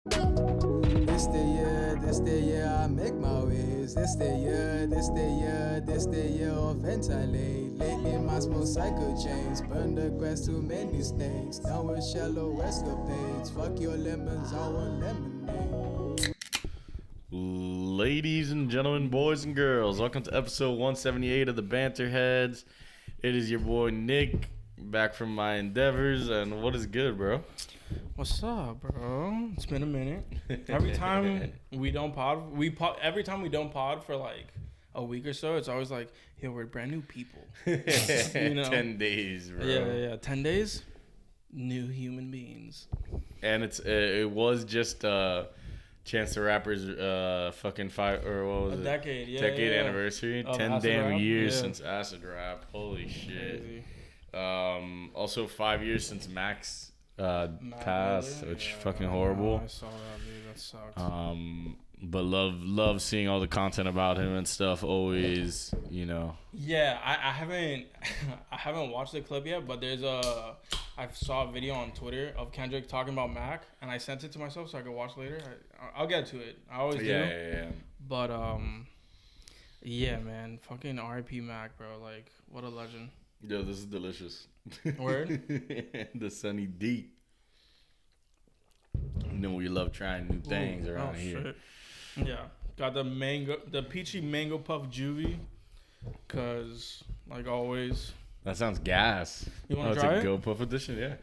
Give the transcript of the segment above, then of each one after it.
This the year I make my ways. This the year of ventilate. Lately my small cycle chains. Burn the grass, too many snakes. Down with shallow escapades. Fuck your lemons, I want lemonade. Ladies and gentlemen, boys and girls, welcome to episode 178 of the BanterHeads. It is your boy Nick, back from my endeavors, and what is good, bro? What's up, bro? It's been a minute. Every time we don't pod, every time we don't pod for like a week or so, it's always like, yo, we're brand new people. You know? 10 days, bro. Yeah. 10 days, new human beings. And it was just Chance the Rapper's fucking five, or what was it? Decade anniversary. 10 damn years since Acid Rap. Holy shit. Crazy. Also 5 years since Max passed, which fucking horrible. I saw that, dude. That sucks. But love seeing all the content about him and stuff. Always, you know. Yeah, I haven't I haven't watched the clip yet, but I saw a video on Twitter of Kendrick talking about Mac, and I sent it to myself so I could watch later. I'll get to it. I always do. Yeah. But yeah, man, fucking R.I.P. Mac, bro. Like, what a legend. Yo, this is delicious. Word? The Sunny D. You know we love trying new things around here. Shit. Yeah, got the peachy mango puff juvie, cause like always. That sounds gas. You want to try it's a it? Go Puff edition, yeah.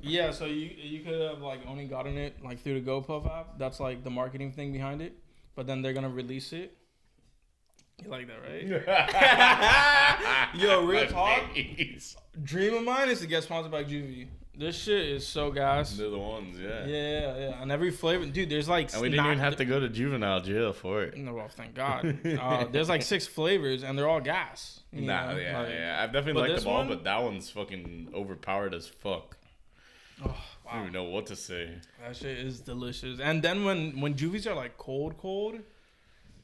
Yeah, so you could have like only gotten it like through the GoPuff app. That's like the marketing thing behind it. But then they're gonna release it. You like that, right? Yo, real talk. Dream of mine is to get sponsored by Juvie. This shit is so gas. They're the ones, yeah. Yeah. And every flavor, dude. There's like. And we didn't even have to go to juvenile jail for it. No, well, thank God. There's like 6 flavors, and they're all gas. Yeah. I've definitely liked them all, but that one's fucking overpowered as fuck. Oh, wow. I don't even know what to say. That shit is delicious. And then when Juvies are like cold,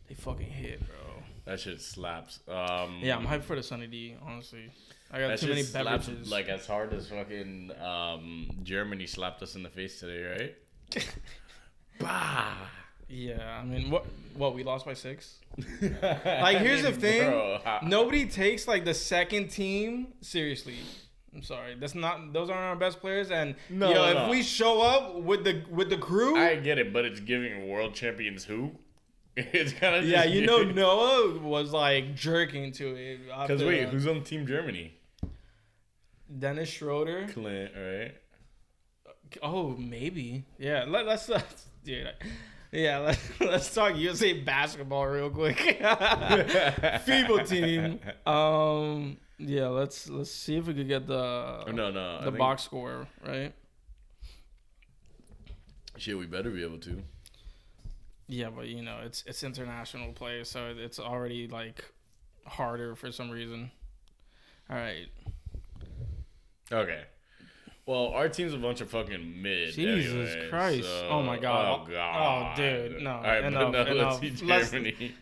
they fucking hit, bro. That shit slaps. Yeah, I'm hyped for the Sunny D, honestly. I got too many beverages. Slaps, like as hard as fucking Germany slapped us in the face today, right? Bah. Yeah, I mean, what we lost by 6? Like, here's the thing. Bro, nobody takes like the second team seriously. I'm sorry. Those aren't our best players, and if we show up with the crew, I get it, but it's giving world champions who? It's kind of Noah was like jerking to it. Because wait, who's on Team Germany? Dennis Schroeder. Clint, right? Oh, maybe. Yeah, let's dude. Yeah, let's talk USA basketball real quick. Feeble team. Yeah, let's see if we could get the box score right. Shit, we better be able to. Yeah, but it's international play, so it's already like harder for some reason. All right. Okay. Well, our team's a bunch of fucking mid. Jesus anyway, Christ! So, oh my God! Oh God! Oh dude, no. All right, enough. Let's see Germany.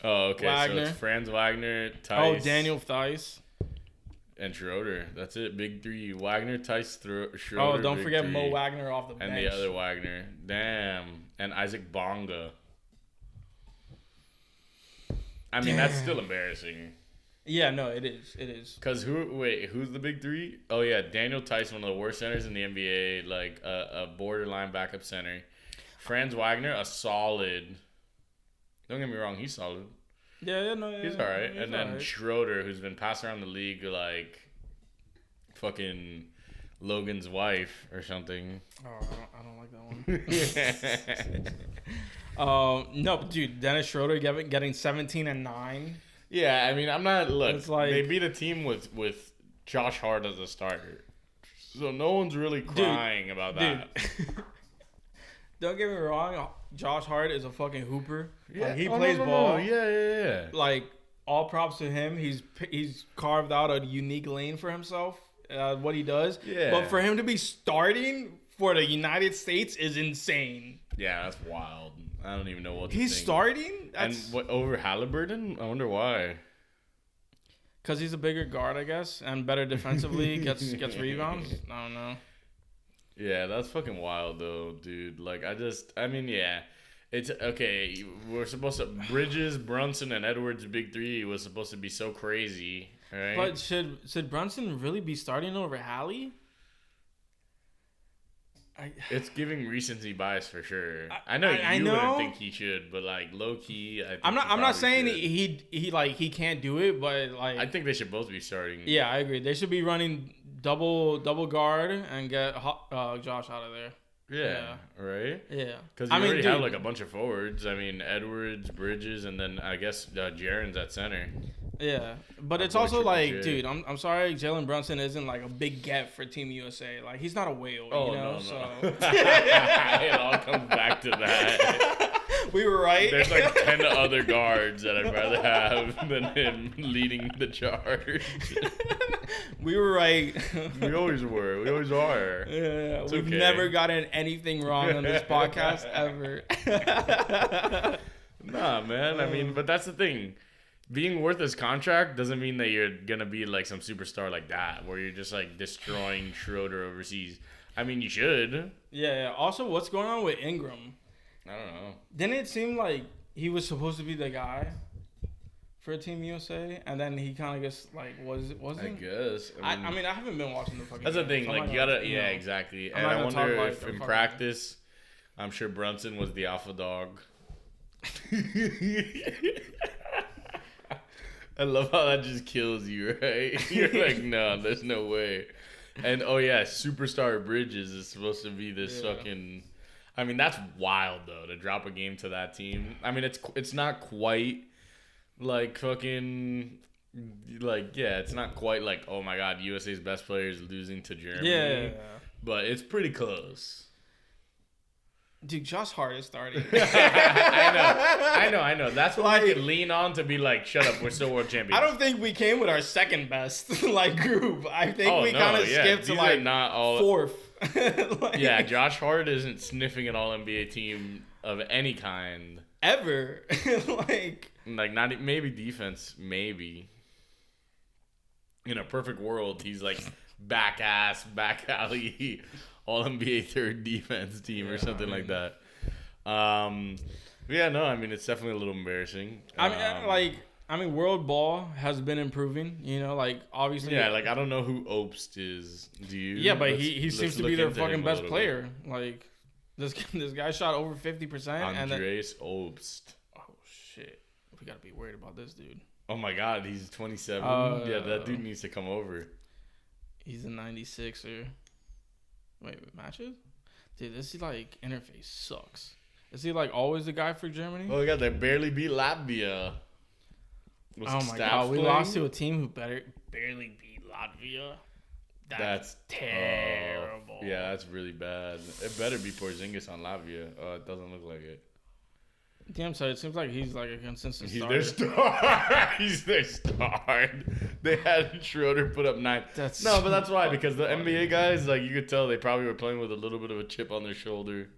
Oh, okay. Wagner. So it's Franz Wagner, Tice. Oh, Daniel Theis. And Schroeder. That's it. Big 3. Wagner, Tice, Schroeder. Oh, don't Big forget 3. Mo Wagner off the bench. And the other Wagner. Damn. And Isaac Bonga. I mean, that's still embarrassing. Yeah, no, it is. It is. Because who's the big 3? Oh, yeah. Daniel Tice, one of the worst centers in the NBA. Like, a borderline backup center. Franz Wagner, a solid. Don't get me wrong. He's solid. Yeah, he's all right. And then Schroeder, who's been passed around the league like fucking Logan's wife or something. Oh, I don't like that one. No, dude, Dennis Schroeder getting 17 and 9. Yeah, I mean, I'm not. Look, it's like, they beat a team with Josh Hart as a starter, so no one's really crying about that. Don't get me wrong. Josh Hart is a fucking hooper. Yeah, like, he plays ball. Yeah. Like, all props to him. He's carved out a unique lane for himself. What he does. Yeah. But for him to be starting for the United States is insane. Yeah, that's wild. I don't even know what to He's think. starting? And what, over Halliburton? I wonder why. Because he's a bigger guard, I guess, and better defensively, gets rebounds. I don't know. Yeah, that's fucking wild though, dude. Like, I mean, yeah. It's okay. We're supposed to Bridges, Brunson, and Edwards' big three was supposed to be so crazy, right? But should Brunson really be starting over Hallie? It's giving recency bias for sure. I know I you know. wouldn't think he should, but like low key, I think I'm not saying should. he can't do it, but like I think they should both be starting. yeah, I agree. They should be running double guard and get Josh out of there. Yeah. Right? Yeah. Because you already have like a bunch of forwards. I mean, Edwards, Bridges, and then I guess Jaren's at center. Yeah. But it's also like, dude, I'm sorry, Jalen Brunson isn't like a big get for Team USA. Like, he's not a whale, you know? No. So It all comes back to that. we were right. There's like 10 other guards that I'd rather have than him leading the charge. We were right. We always were. We always are. Yeah, It's we've okay. never gotten anything wrong on this podcast ever. Nah, man. I mean, but that's the thing. Being worth his contract doesn't mean that you're going to be like some superstar like that, where you're just like destroying Schroeder overseas. I mean, you should. Yeah. Also, what's going on with Ingram? I don't know. Didn't it seem like he was supposed to be the guy for Team USA, and then he kind of just like wasn't? I guess. I mean, I haven't been watching the fucking. That's the game, thing. so I'm Like, not you gonna, gotta. Yeah, exactly. I'm And not I gonna wonder talk like if the in fucking- practice, I'm sure Brunson was the alpha dog. I love how that just kills you, right? You're like, no, there's no way. And oh yeah, superstar Bridges is supposed to be this fucking. I mean, that's wild though to drop a game to that team. I mean, it's not quite like fucking. Like, yeah, it's not quite like, oh my god, USA's best player is losing to Germany. Yeah. But it's pretty close. Dude, Josh Hart is starting. I know. That's what I could lean on to be like, shut up, we're still world champions. I don't think we came with our second best like group. I think we kind of skipped to These like are not all fourth. Like, yeah, Josh Hart isn't sniffing an all NBA team of any kind. ever. Like not maybe defense, maybe. In a perfect world, he's like back alley, all NBA third defense team or something like that. Yeah, no, I mean it's definitely a little embarrassing. I mean, world ball has been improving. You know, like obviously. Yeah, like I don't know who Obst is. Do you? Yeah, but he seems to be their fucking best bit. player. Like this guy shot over 50%. Andres Obst. Oh shit, we gotta be worried about this dude. Oh my god, he's 27. Yeah, that dude needs to come over. He's a 96er. Wait, matches? Dude, this like interface sucks. Is he like always the guy for Germany? Oh my god, they barely beat Latvia. Oh my god, we lost to a team who barely beat Latvia. That's terrible. Yeah, that's really bad. It better be Porzingis on Latvia. Oh, it doesn't look like it. Damn, so it seems like he's like a consistent He's starter. their star. He's their star. They had Schroeder put up 9. No, but that's why, because the NBA guys, like you could tell they probably were playing with a little bit of a chip on their shoulder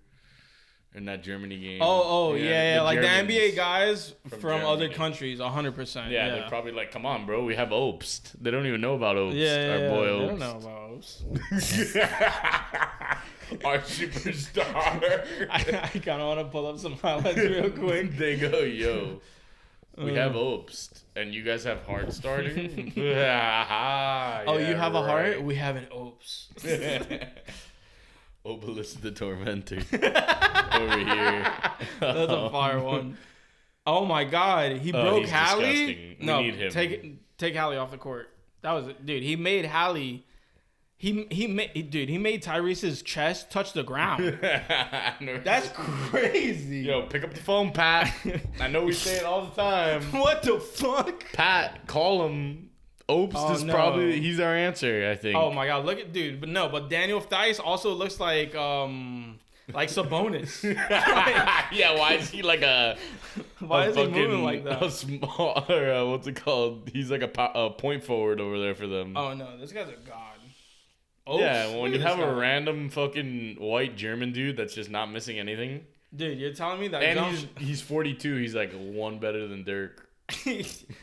in that Germany game. Yeah. Like Germans the NBA guys from other Germany. countries, 100%. Yeah, they're probably like, come on, bro, we have Obst. They don't even know about Obst. Yeah, our boy they Obst. don't know about Obst. Our superstar. I kind of want to pull up some highlights real quick. They go, yo, we have Obst, and you guys have Hart starting? Yeah, You have a right. heart? We have an Obst. Obelisk the Tormentor over here. That's a fire one. Oh my god, he broke he's Hallie. disgusting. We No, need him. take Hallie off the court. That was dude. He made Hallie. He made Tyrese's chest touch the ground. That's crazy. Yo, pick up the phone, Pat. I know we say it all the time. What the fuck? Pat, call him. Obst is probably he's our answer, I think. Oh my god, look at dude. But Daniel Theis also looks like Sabonis. Yeah, why is he like a? Why is he fucking, moving like that? A small, what's it called? He's like a point forward over there for them. Oh no, this guy's a god. Yeah, when you Look at have this a guy. random fucking white German dude that's just not missing anything, Dude, you're telling me that and he's 42. He's like one better than Dirk.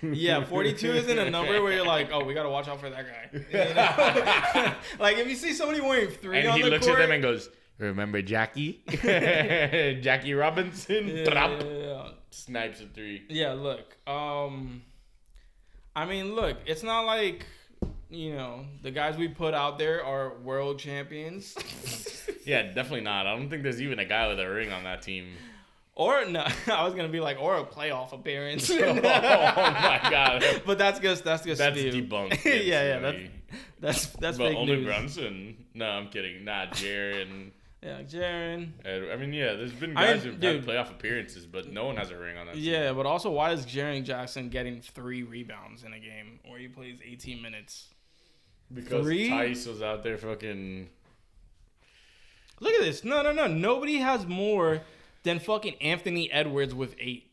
Yeah, 42 isn't a number where you're like, oh, we gotta watch out for that guy. You know? Like if you see somebody wearing 3 And on he the looks court, at them and goes, "Remember Jackie? Jackie Robinson? Trump." yeah. Snipes a 3. Yeah, look. I mean, look, it's not like, you know, the guys we put out there are world champions. Yeah, definitely not. I don't think there's even a guy with a ring on that team. Or no, I was gonna be like, or a playoff appearance. Oh my god. But that's Steve. Debunked. Yeah, that's But fake only news. Brunson. No, I'm kidding. Nah, Jaren. Yeah, Jaren. I mean, yeah, there's been guys who've had playoff appearances, but no one has a ring on that team. Yeah, but also, why is Jaren Jackson getting 3 rebounds in a game where he plays 18 minutes? Because 3? Tice was out there fucking... Look at this. No. Nobody has more than fucking Anthony Edwards with 8.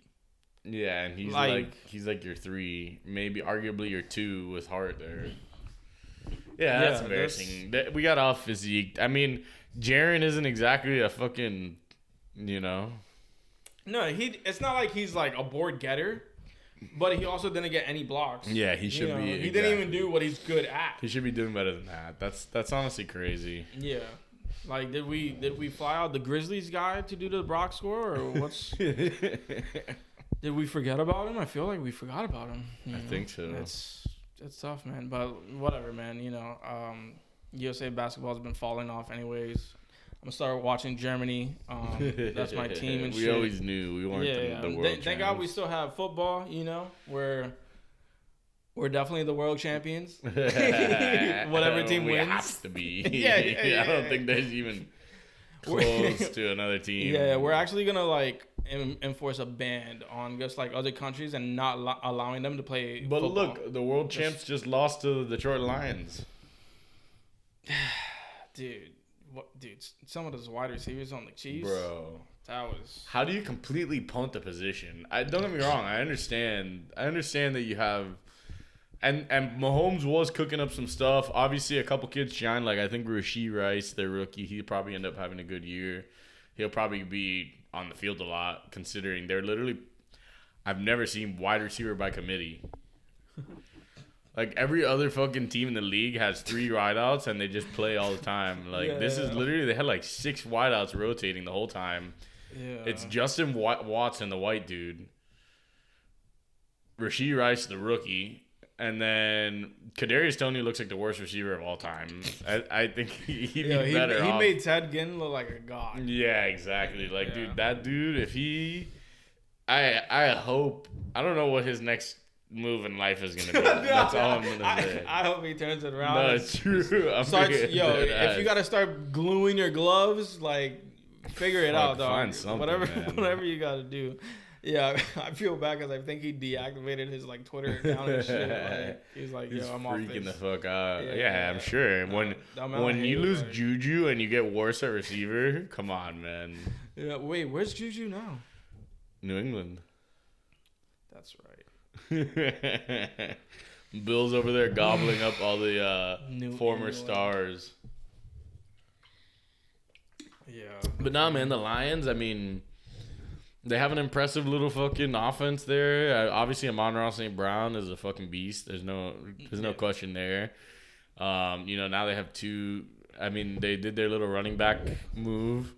Yeah, and he's like your 3, maybe arguably your 2 with Hart there. Yeah, that's embarrassing. We got off physique. I mean, Jaren isn't exactly a fucking, you know. No, it's not like he's like a board getter, but he also didn't get any blocks. Yeah, he should be. He didn't even do what he's good at. He should be doing better than that. That's honestly crazy. Yeah. Like, did we fly out the Grizzlies guy to do the Brock score, or what's? Did we forget about him? I feel like we forgot about him. I think so. It's tough, man. But whatever, man. You know, USA basketball has been falling off, anyways. I'm gonna start watching Germany. That's my team and shit. We always knew we weren't the world. Thank God we still have football. You know, we're definitely the world champions. Whatever team wins, have to be. Yeah. I don't think there's even close to another team. Yeah, we're actually gonna like enforce a ban on just like other countries and not allowing them to play. But football. look, the world champs just lost to the Detroit Lions. Dude, some of those wide receivers on the Chiefs, Bro. That was. How do you completely punt the position? Don't get me wrong. I understand that you have, and Mahomes was cooking up some stuff. Obviously, a couple kids shine. Like I think Rashee Rice, their rookie, he'll probably end up having a good year. He'll probably be on the field a lot, considering they're literally. I've never seen wide receiver by committee. Like every other fucking team in the league has 3 wideouts and they just play all the time. Like this is literally they had like 6 wideouts rotating the whole time. Yeah. It's Justin Watson, the white dude. Rashee Rice, the rookie. And then Kadarius Toney looks like the worst receiver of all time. I think he'd be better off. He made Ted Ginn look like a god. Yeah, exactly. Like, dude, that dude, if he... I hope... I don't know what his next move in life is going to be. That's all I'm going to say. I hope he turns it around. No, it's true. If you got to start gluing your gloves, like, figure it out, dog. Find something, whatever you got to do. Yeah, I feel bad because I think he deactivated his like Twitter account and shit. Like, he's like, yo, I'm off this. Freaking the fuck out. Yeah, I'm sure. When you lose Juju and you get worse at receiver, come on, man. Yeah, wait, where's Juju now? New England. That's right. Bill's over there gobbling up all the former stars. Yeah. But nah, man, the Lions, I mean... They have an impressive little fucking offense there. Obviously, Amon-Ra St. Brown is a fucking beast. There's no question there. Now they have 2. I mean, they did their little running back move.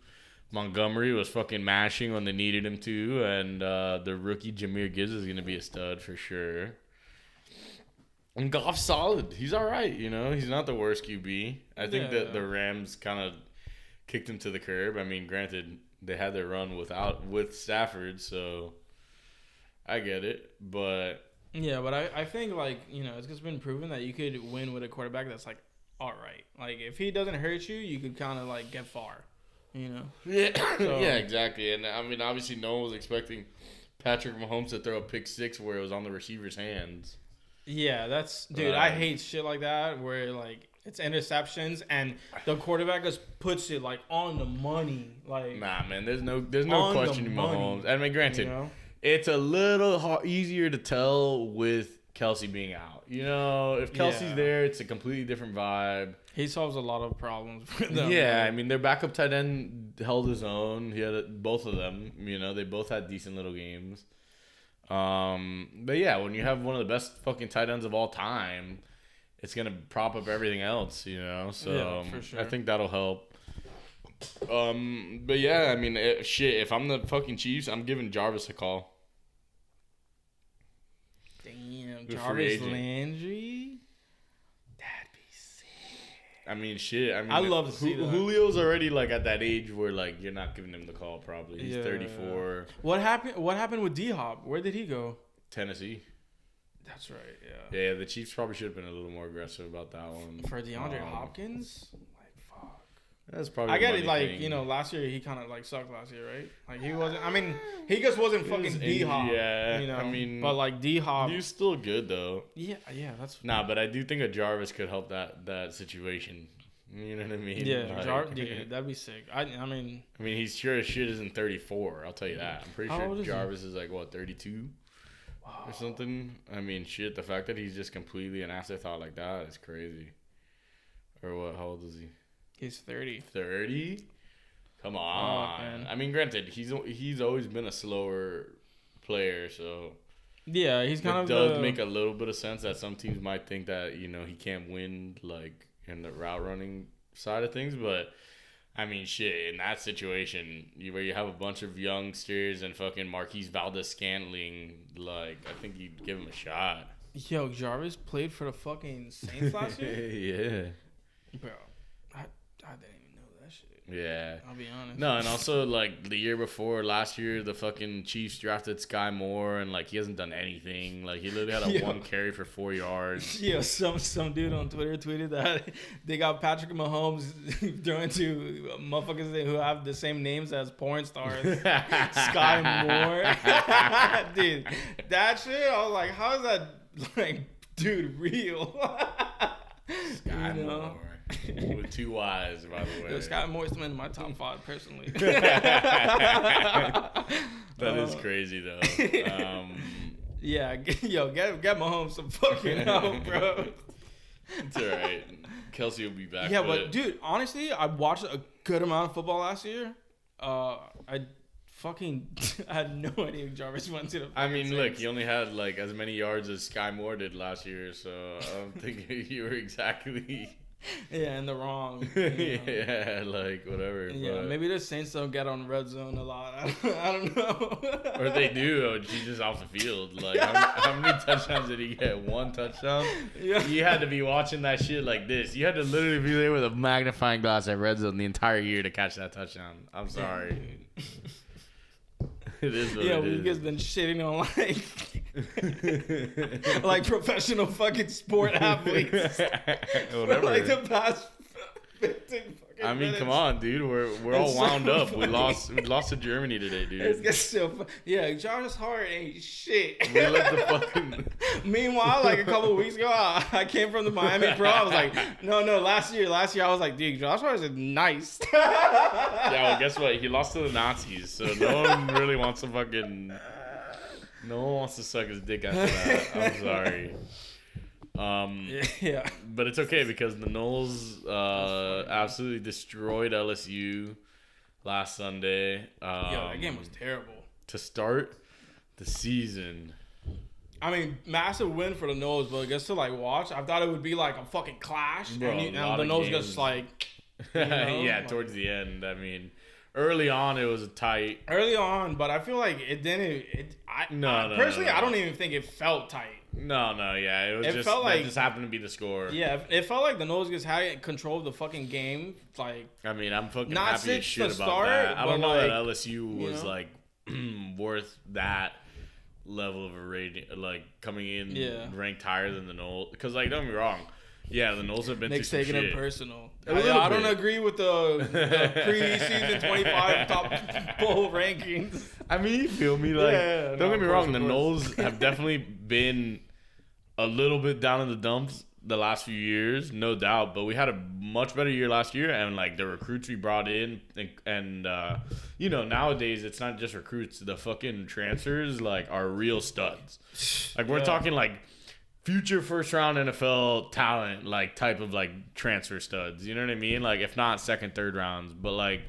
Montgomery was fucking mashing when they needed him to, and the rookie Jahmyr Gibbs is gonna be a stud for sure. And Goff's solid. He's all right. He's not the worst QB. I think that the Rams kind of kicked him to the curb. I mean, granted. They had their run with Stafford, so I get it. But yeah, but I think like it's just been proven that you could win with a quarterback that's like all right. Like if he doesn't hurt you, you could kind of like get far. Yeah. So, yeah, exactly. And I mean, obviously, no one was expecting Patrick Mahomes to throw a pick 6 where it was on the receiver's hands. Yeah, dude. I hate shit like that where like. It's interceptions, and the quarterback just puts it like on the money. Like, nah, man, there's no questioning Mahomes. I mean, granted, it's a little easier to tell with Kelsey being out. If Kelsey's there, it's a completely different vibe. He solves a lot of problems for them. Yeah, I mean, their backup tight end held his own. He had both of them. They both had decent little games. But yeah, when you have one of the best fucking tight ends of all time, it's gonna prop up everything else, you know. So Yeah, for sure. I think that'll help. But yeah, I mean, if I'm the fucking Chiefs, I'm giving Jarvis a call. Damn, Good free Jarvis agent. Landry. That'd be sick. I mean, shit. I mean, I love to see that. Julio's already like at that age where like you're not giving him the call. Probably he's Yeah. 34. What happened with D-Hop? Where did he go? Tennessee. That's right. Yeah. Yeah, the Chiefs probably should have been a little more aggressive about that one. For DeAndre Hopkins, like fuck. That's probably. I a get money it. Like thing. you know, last year he kind of like sucked last year, right? Like he wasn't. I mean, he just wasn't He fucking was D-Hop. yeah, You know. I mean, but like D-Hop. he was still good though. Yeah. That's. Nah, but I do think a Jarvis could help that situation. You know what I mean? Yeah, Like, dude, that'd be sick. I mean, he's sure as shit isn't 34. I'll tell you that. I'm pretty How sure old is he? Jarvis is like what 32 or something. I mean, shit. The fact that he's just completely an afterthought like that is crazy. Or what? How old is he? he's 30. 30. Come on. man. I mean, granted, he's always been a slower player, so Yeah, he's kind it of does make a little bit of sense that some teams might think that he can't win like in the route running side of things, but I mean, shit, in that situation where you have a bunch of youngsters and fucking Marquise Valdez-Scantling, like I think you'd give him a shot. Yo, Jarvis played for the fucking Saints last year. Yeah, Bro, I didn't even know that shit. yeah. I'll be honest. No, and also like the year before, last year, the fucking Chiefs drafted Sky Moore, and like he hasn't done anything. Like he literally had a Yo. one carry for 4 yards. Yeah, some dude on Twitter tweeted that they got Patrick Mahomes throwing to motherfuckers who have the same names as porn stars. Sky Moore. Dude, that shit, I was like, how is that, like, dude, real? Sky You know? Moore with 2 Y's, by the way. Yo, Sky Moore's in my top 5 personally. That is crazy though. Yeah, yo, get Mahomes some fucking help, bro. It's all right. Kelsey will be back. Yeah, with but it. dude, honestly, I watched a good amount of football last year. I fucking had no idea Jarvis went to the. I mean, fucking look, Saints. he only had like as many yards as Sky Moore did last year, so I don't think you were exactly. Yeah, in the wrong. You know. Yeah, like whatever. Yeah, but- maybe the Saints don't get on red zone a lot. I don't know. Or they do, he's just off the field. Like, how many touchdowns did he get? 1 touchdown? Yeah. You had to be watching that shit like this. You had to literally be there with a magnifying glass at red zone the entire year to catch that touchdown. I'm sorry. It is what Yeah, it we is. just been shitting on like professional fucking sport athletes for Whatever. like the past 15 fucking I mean, minutes. come on, dude. We're all It's so wound up. We funny. lost to Germany today, It's dude. just so yeah, Jarvis Hart ain't shit. We let the fucking Meanwhile, like a couple of weeks ago, I came from the Miami Pro. I was like, no, last year I was like, dude, Josh Hart is nice. yeah. Well, guess what? He lost to the Nazis, so no one really wants to fucking. No one wants to suck his dick after that. I'm sorry. Yeah. But it's okay because the Knowles absolutely destroyed LSU last Sunday. Yo, that game was terrible. To start the season. I mean, massive win for the Nose, but just to like watch, I thought it would be like a fucking clash, Bro, and, a and lot the of Nose games. just like know, Yeah, like- towards the end. I mean, early on it was tight. early on, but I feel like it didn't. No, personally, no. I don't even think it felt tight. No, yeah, it was It just felt that like- just happened to be the score. Yeah, it felt like the Nose just had control of the fucking game. Like, I mean, I'm fucking Not happy as since shit the about start, that. I don't but, know that like, LSU you was know? like worth that level of a rating, like coming in Yeah. ranked higher than the Knowles. Because like, don't get me wrong, yeah, the Knowles have been Nick's through some taking shit. it personal. A little I don't bit. agree with the preseason 25 top bowl rankings. I mean, you feel me? Like, Yeah, don't no, get me of wrong, course, the of course. Knowles have definitely been a little bit down in the dumps the last few years, no doubt. But we had a much better year last year, and like the recruits we brought in, and you know, nowadays it's not just recruits. The fucking transfers like are real studs. Like we're Yeah. talking like future first round NFL talent, like type of like transfer studs. You know what I mean? Like if not second, third rounds, but like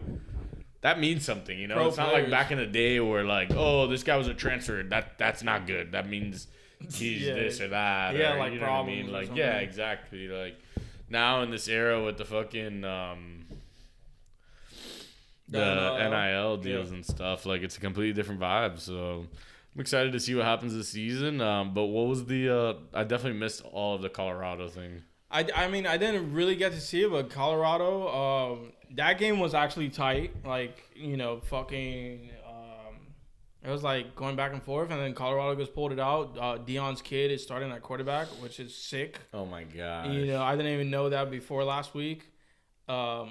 that means something, you know. Pro It's not players. like back in the day where like, oh, this guy was a transfer. That's not good. That means he's this or that. Yeah, or, like you know what I mean? problems or Like, something. yeah, exactly. Like now in this era with the fucking the NIL deals and stuff, like it's a completely different vibe. So I'm excited to see what happens this season. But what was the? I definitely missed all of the Colorado thing. I mean, I didn't really get to see it, but Colorado, that game was actually tight. Like, you know, fucking, it was like going back and forth, and then Colorado just pulled it out. Dion's kid is starting at quarterback, which is sick. Oh my god! You know, I didn't even know that before last week. I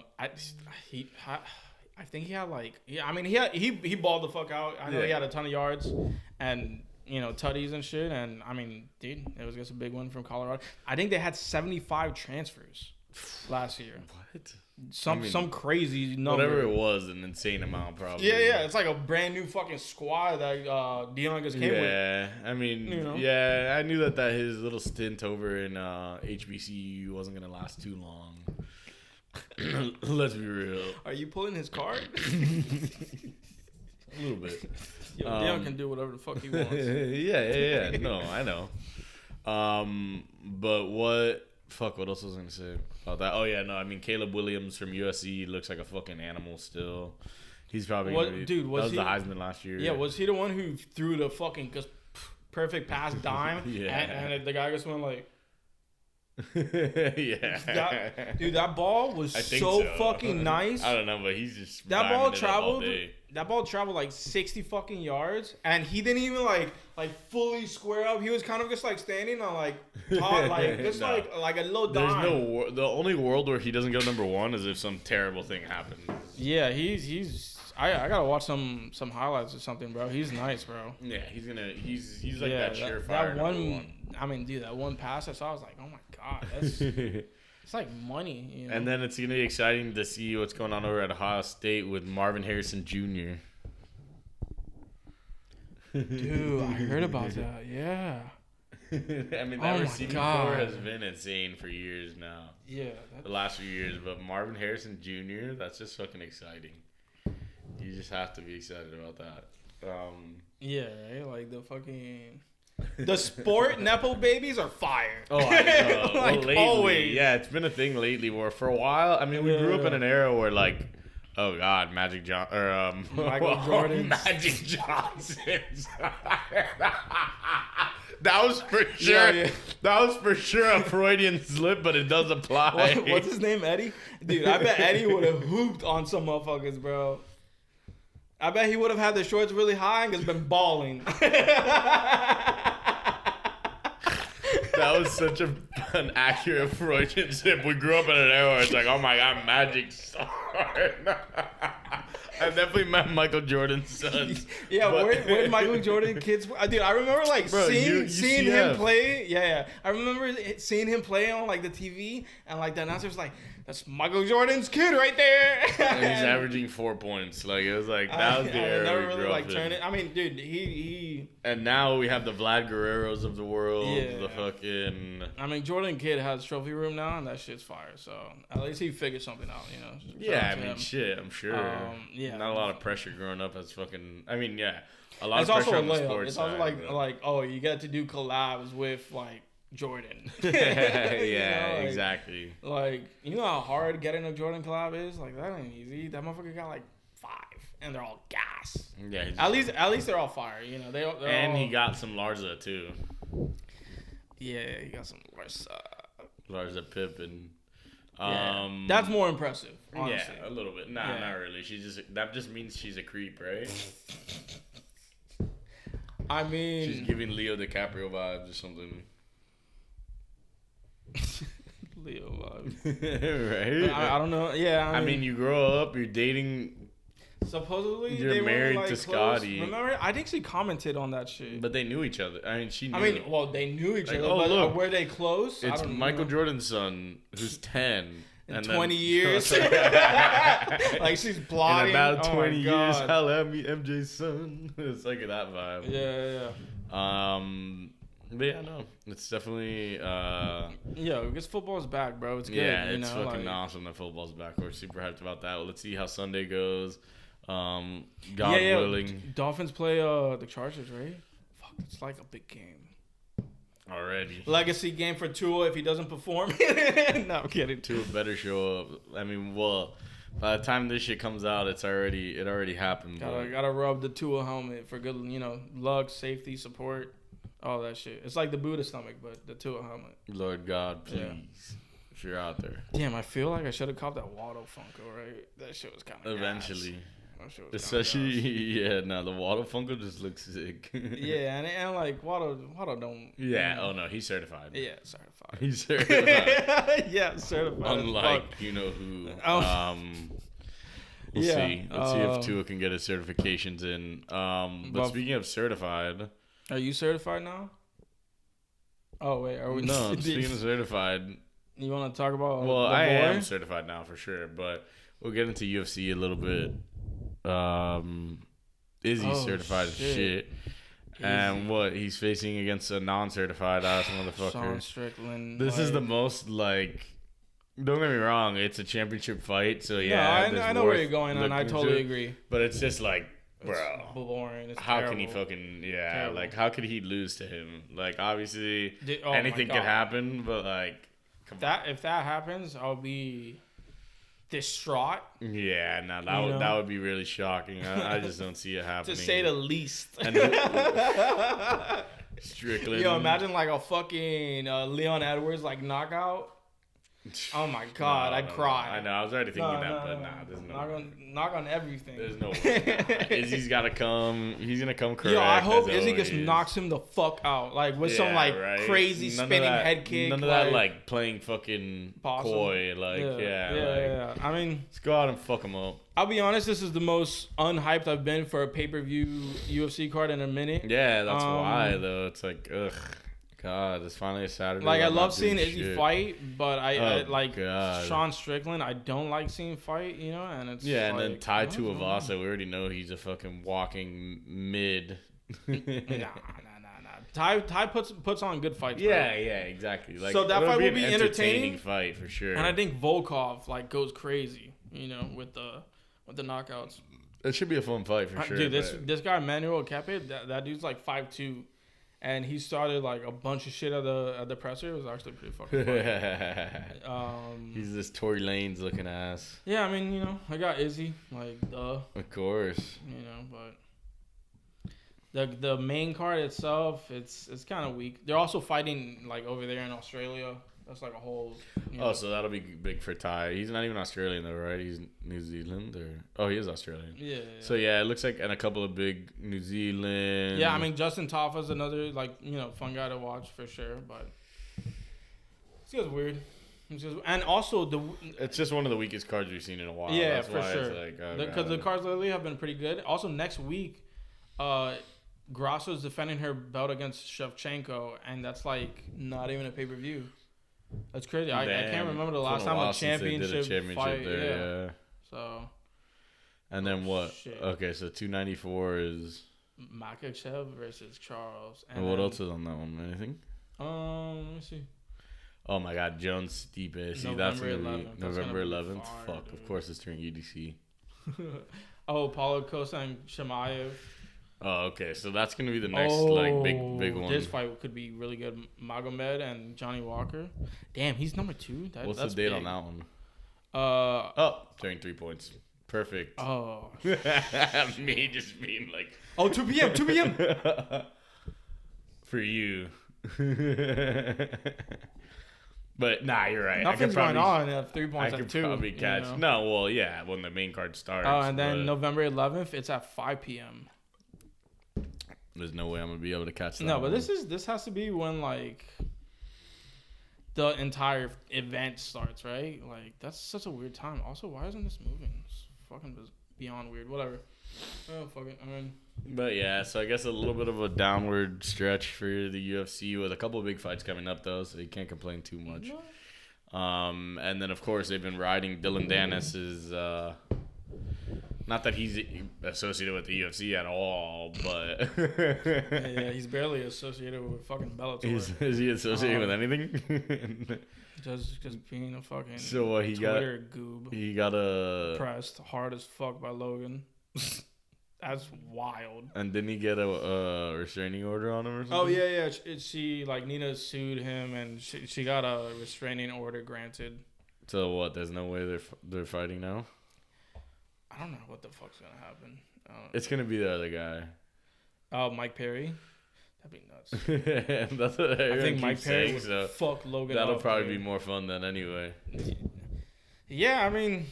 think he had like, yeah, I mean, he balled the fuck out. I know he had a ton of yards and, you know, tutties and shit. And I mean, dude, it was just a big one from Colorado. I think they had 75 transfers last year. What? Some crazy number. Whatever it was, an insane amount, probably. Yeah. It's like a brand new fucking squad that Dion just came with. Yeah, I mean, You know? yeah, I knew that his little stint over in HBCU wasn't gonna last too long. Let's be real. Are you pulling his card? A little bit. Yo, Dion can do whatever the fuck he wants. yeah. No, I know. But what? Fuck. What else was I gonna say about that? Oh yeah, no. I mean, Caleb Williams from USC looks like a fucking animal still. He's probably What, gonna be, dude? Was that was he the Heisman last year? Yeah, was he the one who threw the fucking just perfect pass dime? Yeah. and the guy just went like. Yeah. That ball was I think so so. fucking nice. I don't know, but he's just That ball vibing it up all traveled. day. That ball traveled like 60 fucking yards, and he didn't even like fully square up. He was kind of just like standing on like top, like just No. like a little There's dime. the only world where he doesn't go number one is if some terrible thing happens. Yeah, he's. I gotta watch some highlights or something, bro. He's nice, bro. Yeah, he's like that surefire that number one. one. I mean, dude, that one pass I saw, I was like, oh my god, that's it's like money. You know? And then it's gonna be exciting to see what's going on over at Ohio State with Marvin Harrison Jr. Dude, I heard about that. Yeah. I mean, Oh that my receiving God. core has been insane for years now. Yeah. The last few years, but Marvin Harrison Jr., that's just fucking exciting. You just have to be excited about that. Yeah, right? Like the fucking the sport Nepo babies are fire. Oh, I know. Like, Well, lately, always. yeah, it's been a thing lately where for a while, I mean, we grew up in an era where like, oh God, Magic Michael Jordan, Magic Johnson. That was for sure. Yeah. That was for sure a Freudian slip, but it does apply. What's his name, Eddie? Dude, I bet Eddie would have hooped on some motherfuckers, bro. I bet he would have had the shorts really high and just been balling. That was such an accurate Freudian slip. We grew up in an era where it's like, oh my God, Magic star. I definitely met Michael Jordan's son. Yeah, but- where Michael Jordan kids? Dude, I remember like Bro, seeing him UCF. play. Yeah, I remember seeing him play on like the TV, and like the announcer was like, "That's Michael Jordan's kid right there." And he's averaging 4 points. Like, it was like, that was the I era never we really grew like up turned in. it. I mean, dude, he. And now we have the Vlad Guerreros of the world. Yeah. The fucking... I mean, Jordan kid has trophy room now, and that shit's fire. So at least he figured something out, you know. Shout Yeah, out I to mean, him. shit, I'm sure. Yeah. Not a lot of pressure growing up as fucking... I mean, yeah. A lot It's of also pressure a on the layup. sports It's also side, but- like oh, you get to do collabs with like Jordan. yeah, You know, like- exactly. Like, you know how hard getting a Jordan collab is? Like, that ain't easy. That motherfucker got like 5, and they're all gas. Yeah, he's At least they're all fire. You know, they're and all, he got some Larza, too. yeah, he got some worse. Larza Pippen. Yeah. That's more impressive. Yeah, Honestly. a little bit. Nah, Yeah. not really. That just means she's a creep, right? I mean, She's giving Leo DiCaprio vibes or something. Leo vibes. Right? I don't know. Yeah, I mean, you grow up, you're dating, supposedly you're they married were like to close. Scotty. Remember, I think she commented on that shit. but they knew each other. I mean, she knew. I mean, well, they knew each Like, other, oh, but look, were they close? I it's don't Michael know. Jordan's son, who's 10. In and 20 then, years. Like she's plotting. in about Oh 20 my years, God. I'll have me MJ's son. It's like that vibe. Yeah. But yeah, no, it's definitely Yo, because football's back, bro. It's good. yeah, you it's know, fucking like, awesome that football's back. We're super hyped about that. Let's see how Sunday goes. God yeah. willing. Dolphins play the Chargers, right? Fuck, it's like a big game. Already. Legacy game for Tua if he doesn't perform. No, I'm kidding. Tua better show up. I mean, well, by the time this shit comes out, it already happened. Gotta rub the Tua helmet for good, luck, safety, support, all that shit. It's like the Buddha stomach, but the Tua helmet. Lord God, please, if you're out there. Damn, I feel like I should have caught that Waddle Funko, right? That shit was kind of Eventually. Gas. Especially, the Waddle Funko just looks sick. Yeah, and like Waddle don't. Yeah, oh no, he's certified. Yeah, certified. He's certified. Yeah, certified. Unlike you know who. We'll see. Let's see if Tua can get his certifications in. But speaking of certified, are you certified now? Oh wait, are we? No, speaking of certified. You want to talk about? Well, I am certified now for sure, but we'll get into UFC a little bit. Izzy's certified as shit. And what he's facing against a non-certified ass motherfucker. Sean Strickland. This is the most like. Don't get me wrong, it's a championship fight, so yeah. No, I know where you're going, and I totally agree. But it's just like, bro, it's boring. It's how terrible. Can he fucking Terrible. like how could he lose to him? Like obviously anything could happen, but like if that happens, I'll be distraught. Yeah, no, that would be really shocking. I just don't see it happening. To say the least. Strickland. Yo, imagine like a fucking Leon Edwards like knockout. Oh my god, I'd cry. I know, I was already thinking there's no. Knock on everything. There's no way. Izzy's gotta come. He's gonna come correct. Yo, I hope Izzy just knocks him the fuck out, like with some crazy spinning head kick. None of that like playing fucking coy, like yeah. I mean, let's go out and fuck him up. I'll be honest, this is the most unhyped I've been for a pay-per-view UFC card in a minute. Yeah, that's why though. It's like ugh. God, it's finally a Saturday. Like I love seeing Izzy fight, but I like Sean Strickland. I don't like seeing fight, and it's and then Tai Tuivasa. We already know he's a fucking walking mid. Nah. Tai puts on good fights. Yeah, exactly. Like, so that fight will be entertaining fight for sure. And I think Volkov like goes crazy, with the knockouts. It should be a fun fight for sure. Dude, this guy Manuel Cape, that dude's like 5'2". And he started like a bunch of shit at the presser. It was actually pretty fucking funny. He's this Tory Lanez looking ass. Yeah, I mean, I got Izzy, like duh. Of course. But the main card itself, it's kind of weak. They're also fighting like over there in Australia. That's like a whole. So that'll be big for Ty. He's not even Australian though, right? He's New Zealand he is Australian. Yeah. So yeah, it looks like and a couple of big New Zealand. Yeah, I mean Justin Taffa's another fun guy to watch for sure, but it's just weird. And also it's just one of the weakest cards we've seen in a while. Yeah, that's for why sure. It's like because the cards lately have been pretty good. Also next week, Grasso's defending her belt against Shevchenko, and that's like not even a pay-per-view. That's crazy. I can't remember the last time a championship fight. There, yeah. So. And then what? Shit. Okay, so 294 is Makhachev versus Charles. And what else is on that one? Anything? Let me see. Oh my God, Jones Stipe. See, that's gonna be November 11th. Fuck, dude. Of course it's during EDC. Paulo Costa and Shemaev. Oh, okay. So that's gonna be the next big one. This fight could be really good. Magomed and Johnny Walker. Damn, he's number 2. What's that's the date big. on that one? Turning 3 points. Perfect. Oh. Me just being like. 2 p.m. 2 p.m. For you. But nah, you're right. Nothing's going on at 3 points I at could 2. Probably catch. No, well, yeah, when the main card starts. And then November 11th, it's at 5 p.m. There's no way I'm gonna be able to catch that. No, but this has to be when like the entire event starts, right? Like that's such a weird time. Also, why isn't this moving? It's fucking beyond weird. Whatever. Oh fuck it. I mean. But yeah, so I guess a little bit of a downward stretch for the UFC with a couple of big fights coming up though, so you can't complain too much. And then of course they've been riding Dylan Dennis's. Not that he's associated with the UFC at all, but yeah, he's barely associated with fucking Bellator. Is he associated with anything? Just being a fucking Twitter goob. He got a pressed hard as fuck by Logan. That's wild. And didn't he get a restraining order on him or something? Oh yeah. She like Nina sued him, and she got a restraining order granted. So what? There's no way they're fighting now. I don't know what the fuck's gonna happen. It's gonna be the other guy. Oh, Mike Perry. That'd be nuts. That's what I think Mike Perry would so fuck Logan. that'll up, probably dude. be more fun than anyway. Yeah, I mean,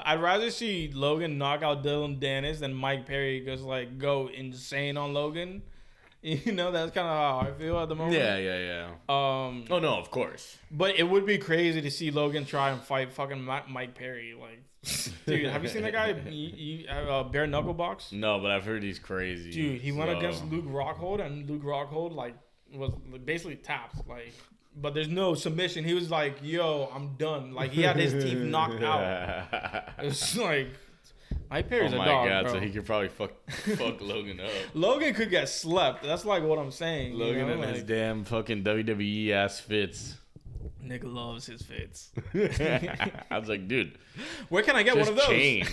I'd rather see Logan knock out Dylan Dennis than Mike Perry just like go insane on Logan. You know, that's kind of how I feel at the moment. Yeah. Oh no, of course. But it would be crazy to see Logan try and fight fucking Mike Perry. Like, dude, have you seen that guy? Bare knuckle box? No, but I've heard he's crazy. Dude, he went against Luke Rockhold, and Luke Rockhold like was basically tapped. Like, but there's no submission. He was like, "Yo, I'm done." Like, he had his teeth knocked out. It's like Mike Perry's a dog, God, bro. so he could probably fuck Logan up. Logan could get slept. That's like what I'm saying. Logan you know? and his damn fucking WWE ass fits. Nigga loves his fits. I was like, dude, Where can I get one of those? Change.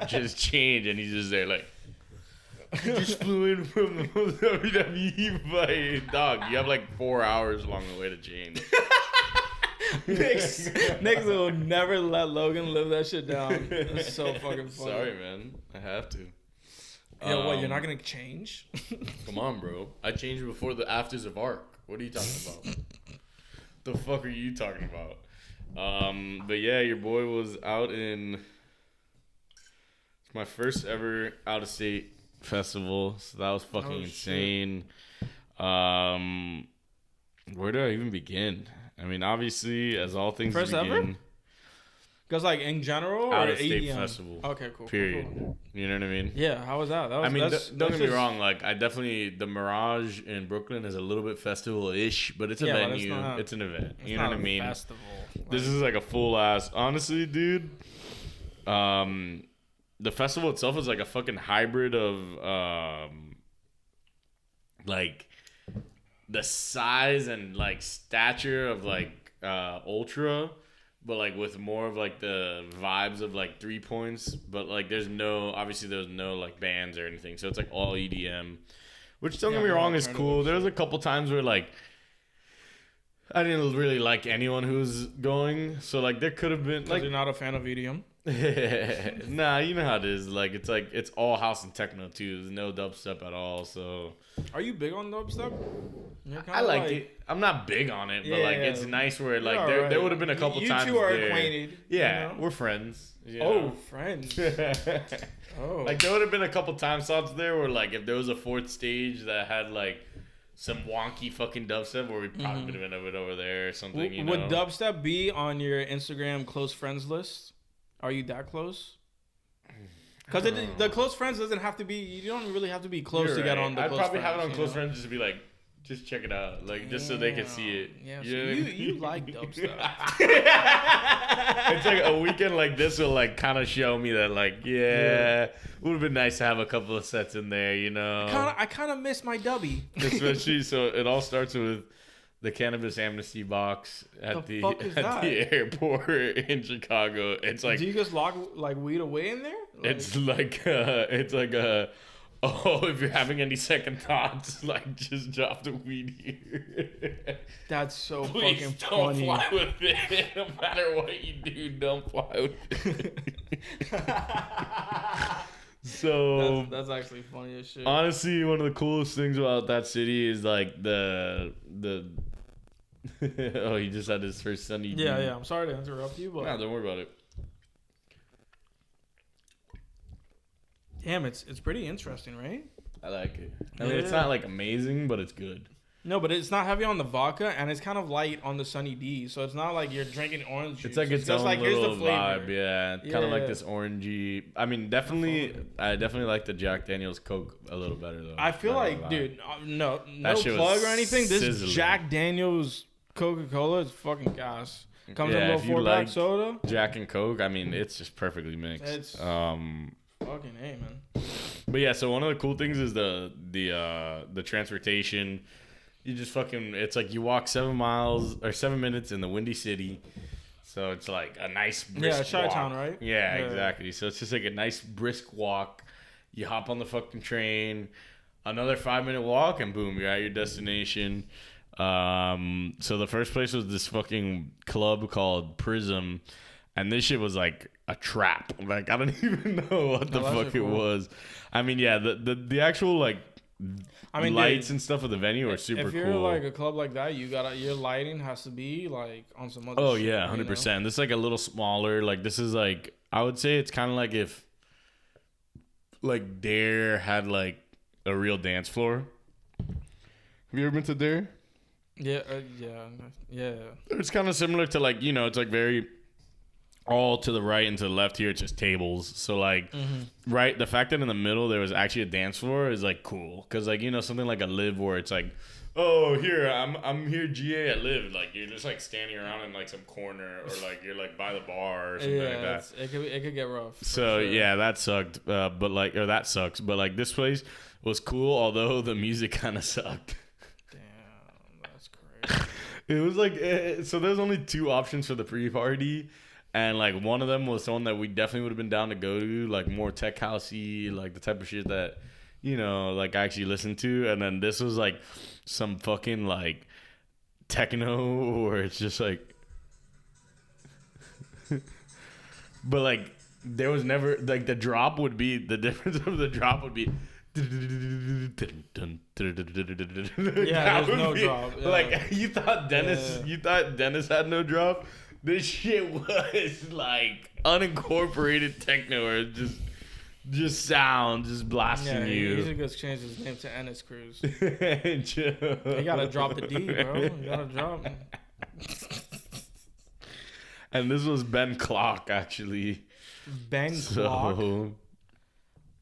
Just change, and he's just there like, just flew in from the WWE fight. Dog, you have like 4 hours along the way to change. Niggas will never let Logan live that shit down. That's so fucking funny. Sorry, man. I have to. Yo, what, you're not gonna change? Come on, bro. I changed before the afters of ARC. What are you talking about? The fuck are you talking about? But yeah, your boy was out in... It's my first ever out-of-state festival, so that was fucking insane. Where do I even begin? I mean, obviously, as all things First begin... ever? Because, like, in general, out or of state ADM? festival. Okay, cool. Period. Cool. You know what I mean? Yeah, how was that? I mean, don't get me wrong. Like, I definitely the Mirage in Brooklyn is a little bit festival-ish, but it's a venue. It's an event. You know what I mean? Festival. This is like a full ass. Honestly, dude. The festival itself is like a fucking hybrid of like the size and like stature of like Ultra. But like with more of like the vibes of like 3 points, but like there's no like bands or anything, so it's like all EDM, which don't get me wrong is cool. There was a couple times where like I didn't really like anyone who's going, so like there could have been like you're not a fan of EDM. Nah, you know how it is. Like it's all house and techno too. There's no dubstep at all. So are you big on dubstep? I like it. I'm not big on it, but like it's nice where like there would have been a couple times. You two are there. Acquainted. Yeah, you know? we're friends. Friends. Oh, like there would have been a couple time slots there where like if there was a fourth stage that had like some wonky fucking dubstep, where we probably would have been over there or something. You know? Would dubstep be on your Instagram close friends list? Are you that close? Because the close friends doesn't have to be. You don't really have to be close to get on the. I'd close probably friends, have it on close friends just to be like, just check it out, like just so they can see it. Yeah, so you you like dubstep. It's like a weekend like this will like kind of show me that like would have been nice to have a couple of sets in there, you know. I kind of miss my dubby. Especially so it all starts with the cannabis amnesty box at the airport in Chicago. It's like, do you just lock like weed away in there? Like, it's like if you're having any second thoughts, like just drop the weed here. That's so Please fucking don't funny. fly with it. No matter what you do, don't fly with it. So that's actually funny as shit. Honestly, one of the coolest things about that city is like the oh, he just had his first sunny. Yeah. I'm sorry to interrupt you, but no, don't worry about it. Damn, it's pretty interesting, right? I like it. I mean, it's not like amazing, but it's good. No, but it's not heavy on the vodka, and it's kind of light on the Sunny D. So it's not like you're drinking orange juice. It's like its own like, little here's the flavor. vibe, yeah. Kind of like this orangey. I mean, I definitely like the Jack Daniel's Coke a little better though. I feel like, dude, no plug or anything. This sizzling. Jack Daniel's Coca-Cola is fucking gas. Comes in a little if you 4-pack like soda. Jack and Coke, I mean, it's just perfectly mixed. It's fucking A, man. But yeah, so one of the cool things is the transportation. You just fucking, it's like you walk 7 miles or 7 minutes in the Windy City. So it's like a nice brisk Yeah, walk. Chi-Town, right? Yeah, exactly. So it's just like a nice brisk walk. You hop on the fucking train, another 5-minute walk, and boom, you're at your destination. So the first place was this fucking club called Prism, and this shit was like a trap. Like I don't even know what the fuck it was. I mean, yeah, the actual like lights and stuff of the venue are super cool. If you're like a club like that, your lighting has to be like on some other. Oh shit, yeah, 100%. This is like a little smaller. Like this is like I would say it's kind of like if like Dare had like a real dance floor. Have you ever been to Dare? Yeah. It's kind of similar to like, you know, it's like very all to the right and to the left here. It's just tables. So like, right, the fact that in the middle there was actually a dance floor is like cool. Cause like, you know, something like a Live where it's like, oh, here I'm here GA at Live. Like you're just like standing around in like some corner or like you're like by the bar or something like that. It could get rough. So sure. Yeah, that sucked. But like, or that sucks. But like this place was cool, although the music kind of sucked. It was like so there's only 2 options for the pre-party, and like one of them was the one that we definitely would have been down to go to, like more tech housey, like the type of shit that, you know, like I actually listen to. And then this was like some fucking like techno where it's just like but like there was never like the difference of the drop would be yeah, there's no drop. Yeah. Like you thought Dennis had no drop. This shit was like unincorporated techno, or just sound, just blasting you. He should just change his name to Ennis Cruz. You gotta drop the D, bro. You gotta drop. And this was Ben Clock, actually. Ben Clock.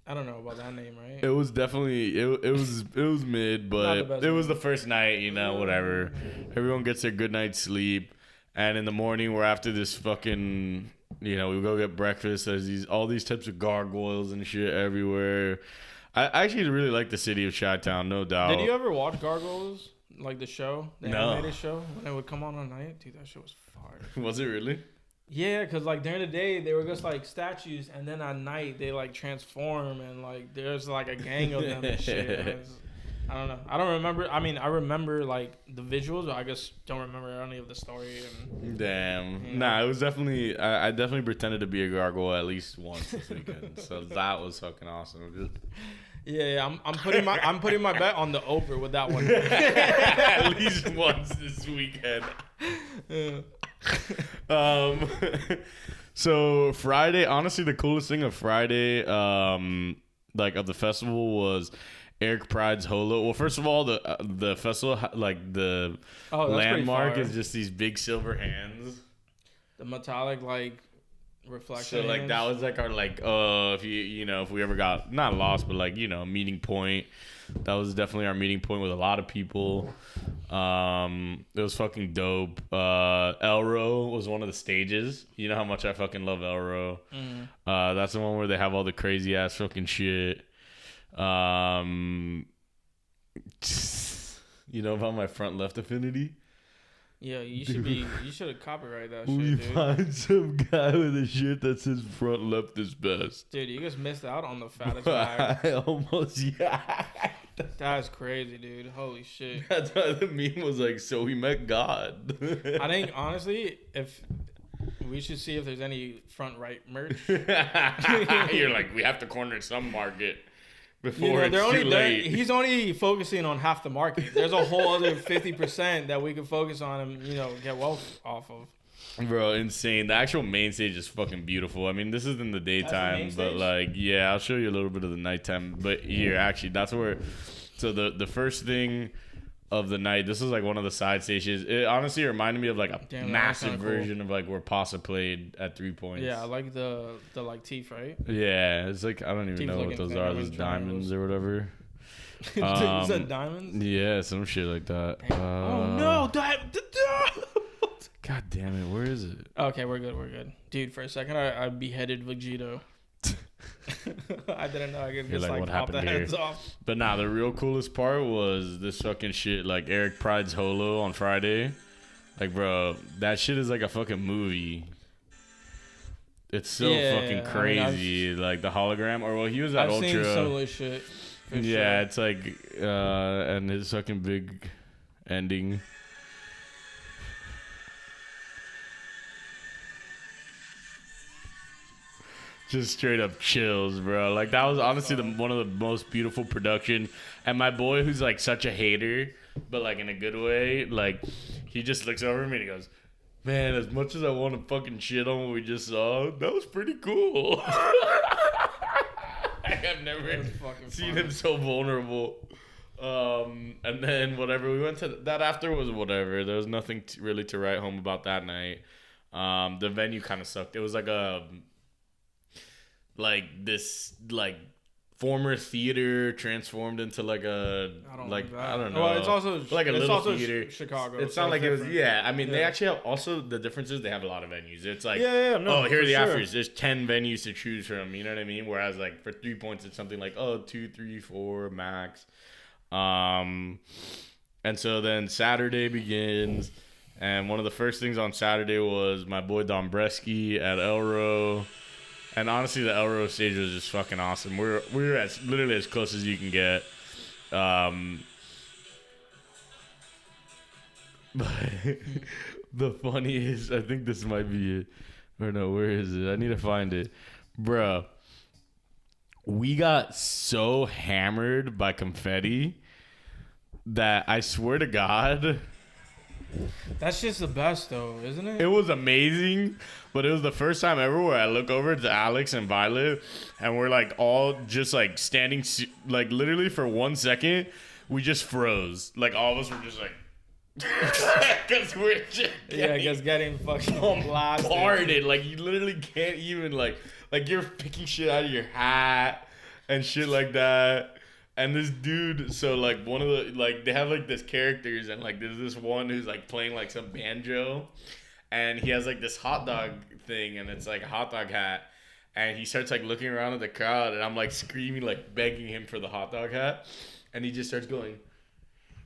I don't know about that name, right? It was definitely it was mid, but it was the first night, you know, whatever. Everyone gets their good night's sleep, and in the morning we're after this fucking, you know, we go get breakfast. There's all these types of gargoyles and shit everywhere. I actually really like the city of Chi-Town, no doubt. Did you ever watch Gargoyles, like the show, the animated show, when it would come on at night? Dude, that shit was fire. Was it really? Yeah, because like during the day they were just like statues, and then at night they like transform, and like there's like a gang of them and shit. I don't know. I don't remember. I mean, I remember like the visuals, but I just don't remember any of the story. And, damn. Nah, it was definitely. I definitely pretended to be a gargoyle at least once this weekend, so that was fucking awesome. Yeah, I'm putting my bet on the over with that one. At least once this weekend. Yeah. So Friday, honestly, the coolest thing of Friday, like of the festival was Eric Pride's Holo. Well, first of all, the festival, like the landmark is just these big silver hands. The metallic like reflection. So like that was like our like if if we ever got not lost but like, you know, meeting point. That was definitely our meeting point with a lot of people. It was fucking dope. Elro was one of the stages. You know how much I fucking love Elro. That's the one where they have all the crazy ass fucking shit. You know about my front left affinity? Yeah, you should have copyrighted that shit, We dude. find some guy with a shirt that says front left is best. Dude, you just missed out on the fattest bag. I almost, yeah. That's crazy, dude. Holy shit. That's why the meme was like, so we met God. I think, honestly, if we should see if there's any front right merch. You're like, we have to corner some market before it's too late. He's only focusing on half the market. There's a whole other 50% that we could focus on and, get wealth off of. Bro, insane. The actual main stage is fucking beautiful. I mean, this is in the daytime, but like, yeah, I'll show you a little bit of the nighttime. But here, actually, that's where. So the first thing of the night, this is like one of the side stages. It honestly reminded me of like a massive version of like where Pasa played at 3 points. Yeah, I like the like teeth, right? Yeah, it's like I don't even know what those are. Those diamonds or whatever. Is that diamonds? Yeah, some shit like that. Oh no, God damn it, where is it? Okay, we're good. Dude, for a second I beheaded Vegito. I didn't know I could just like pop the heads off. But nah, the real coolest part was this fucking shit, like Eric Pride's Holo on Friday. Like, bro, that shit is like a fucking movie. It's so fucking crazy. Like the hologram, or well, he was at I've Ultra. seen similar shit. Yeah, it's like, and his fucking big ending. Just straight up chills, bro. Like that was honestly one of the most beautiful production. And my boy, who's like such a hater, but like in a good way, like he just looks over at me and he goes, "Man, as much as I want to fucking shit on what we just saw, that was pretty cool." I've never seen him so vulnerable. And then whatever, we went to that after was whatever. There was nothing really to write home about that night. The venue kind of sucked. It was like this former theater transformed into like a I don't know. Well, it's also like a little theater. Chicago. It's not like different. It was. Yeah, I mean they actually have also the difference is they have a lot of venues. It's like no, oh, here are the sure. afters. There's 10 venues to choose from. You know what I mean? Whereas like for 3 points, it's something like 2, 3, 4 max. And so then Saturday begins, and one of the first things on Saturday was my boy Dombreski at Elro. And honestly, the Elro stage was just fucking awesome. We were literally as close as you can get. But the funniest, I think this might be it. Or no, where is it? I need to find it. Bruh, we got so hammered by confetti that I swear to God... That's just the best, though, isn't it? It was amazing, but it was the first time ever where I look over to Alex and Violet, and we're like all just like standing, like literally for 1 second, we just froze. Like all of us were just like, because we're just getting fucking bombarded. Like you literally can't even like you're picking shit out of your hat and shit like that. And this dude, so like one of the like they have like this characters, and like there's this one who's like playing like some banjo, and he has like this hot dog thing, and it's like a hot dog hat, and he starts like looking around at the crowd, and I'm like screaming, like begging him for the hot dog hat, and he just starts going,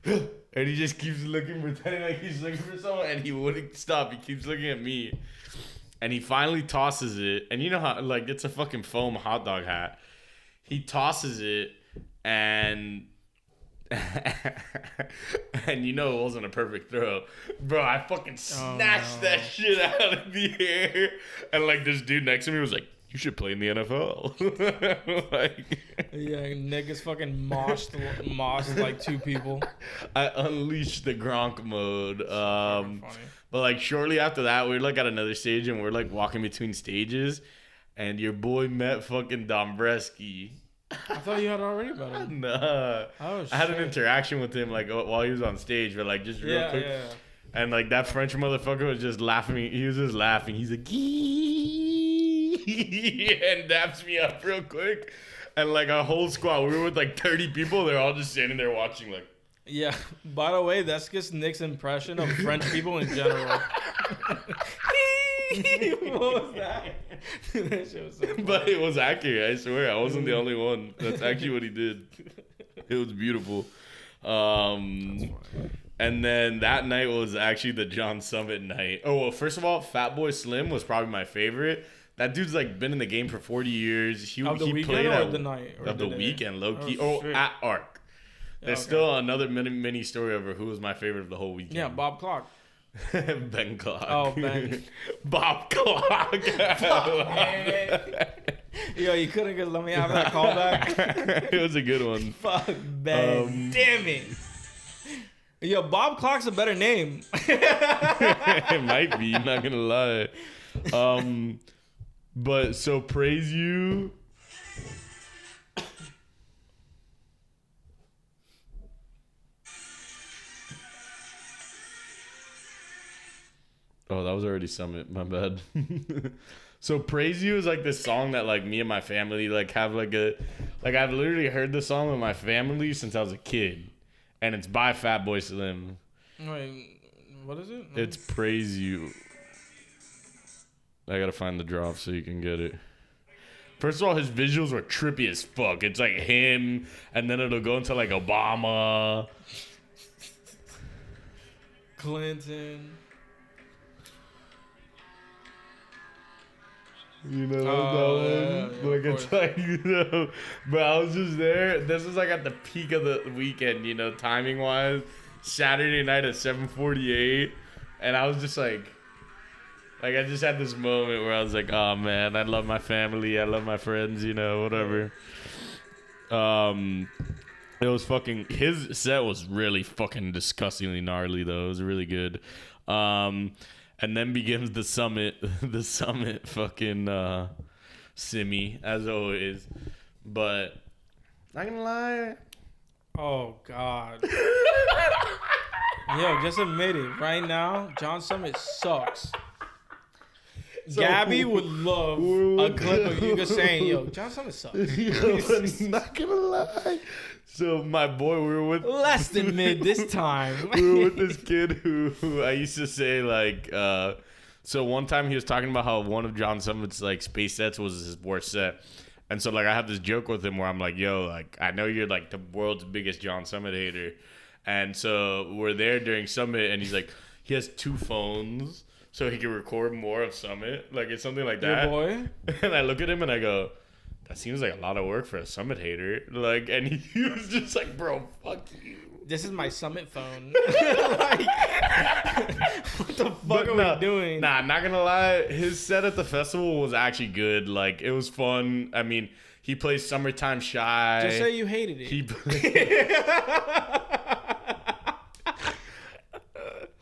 and he just keeps looking, pretending like he's looking for someone, and he wouldn't stop. He keeps looking at me, and he finally tosses it, and you know how like it's a fucking foam hot dog hat. He tosses it. And you know it wasn't a perfect throw. Bro, I fucking snatched that shit out of the air. And like this dude next to me was like, "You should play in the NFL." Like, yeah, niggas fucking mossed like 2 people. I unleashed the Gronk mode. But like shortly after that, we were like at another stage, and we're like walking between stages, and your boy met fucking Dombreski. I thought you had already met him. Nah. Oh, shit. I had an interaction with him like while he was on stage, but like just real quick. Yeah. And like that French motherfucker was just laughing. He was just laughing. He's like, "Gee," and daps me up real quick. And like a whole squad, we were with like 30 people. They're all just standing there watching like. Yeah. By the way, that's just Nick's impression of French people in general. What was that? That shit was so funny. But it was accurate, I swear. I wasn't the only one. That's actually what he did. It was beautiful. And then that night was actually the John Summit night. Oh, well, first of all, Fatboy Slim was probably my favorite. That dude's like been in the game for 40 years. He played at the night of the weekend, low key. Oh, at ARC. There's still another mini story over who was my favorite of the whole weekend. Yeah, Bob Clark. Ben Clark. Oh, Ben. Bob Clark. Yo, you couldn't just let me have that callback? It was a good one. Fuck Ben. Damn it. Yo, Bob Clark's a better name. It might be, not gonna lie. But so Praise You. Oh, that was already Summit. My bad. So Praise You is like this song that like me and my family like have like I've literally heard the song with my family since I was a kid, and it's by Fatboy Slim. Wait, what is it? It's Praise You. I gotta find the drop so you can get it. First of all, his visuals were trippy as fuck. It's like him, and then it'll go into like Obama, Clinton. You know Oh, that one? yeah, Like, of it's course. like, you know, but I was just there. This was like at the peak of the weekend, you know, timing wise. Saturday night at 7:48, and I was just like I just had this moment where I was like, oh man, I love my family, I love my friends, you know, whatever. It was fucking, his set was really fucking disgustingly gnarly though. It was really good. And then begins the summit, the summit fucking simmy as always. But not gonna lie. Oh God. Yo, just admit it right now. John Summit sucks. So, Gabby would love a clip of you just saying, "Yo, John Summit sucks." I'm not gonna lie. So my boy, we were with Less than mid this time. we were with this kid who I used to say like. So one time he was talking about how one of John Summit's like space sets was his worst set, and so like I have this joke with him where I'm like, "Yo, like I know you're like the world's biggest John Summit hater," and so we're there during Summit, and he's like, he has 2 phones. So he can record more of Summit. Like, it's something like that. Your boy? And I look at him and I go, that seems like a lot of work for a Summit hater. Like, and he was just like, bro, fuck you. This is my Summit phone. Like, what the fuck are we doing? Nah, I'm not gonna lie. His set at the festival was actually good. Like, it was fun. I mean, he plays Summertime Shy. Just say you hated it. He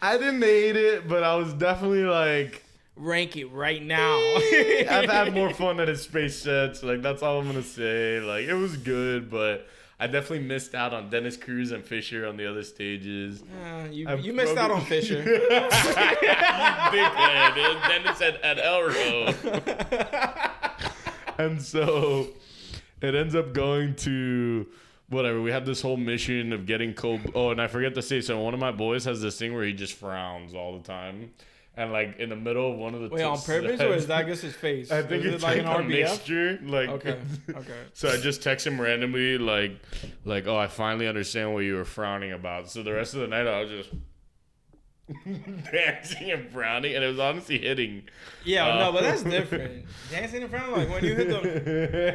I didn't hate it, but I was definitely like, rank it right now. I've had more fun at his space sets. Like, that's all I'm gonna say. Like, it was good, but I definitely missed out on Dennis Cruz and Fisher on the other stages. You missed out on Fisher. You dickhead. Dennis at Elro. And so it ends up going to whatever. We had this whole mission of getting cold. Oh, and I forget to say, so one of my boys has this thing where he just frowns all the time. And like in the middle of one of the Wait, on purpose or is that just his face? I think it's like a mixture. Like, okay. So I just text him randomly, like, oh, I finally understand what you were frowning about. So the rest of the night I was just dancing and frowning, and it was honestly hitting. Yeah, no, but that's different. Dancing and frowning, like when you hit them.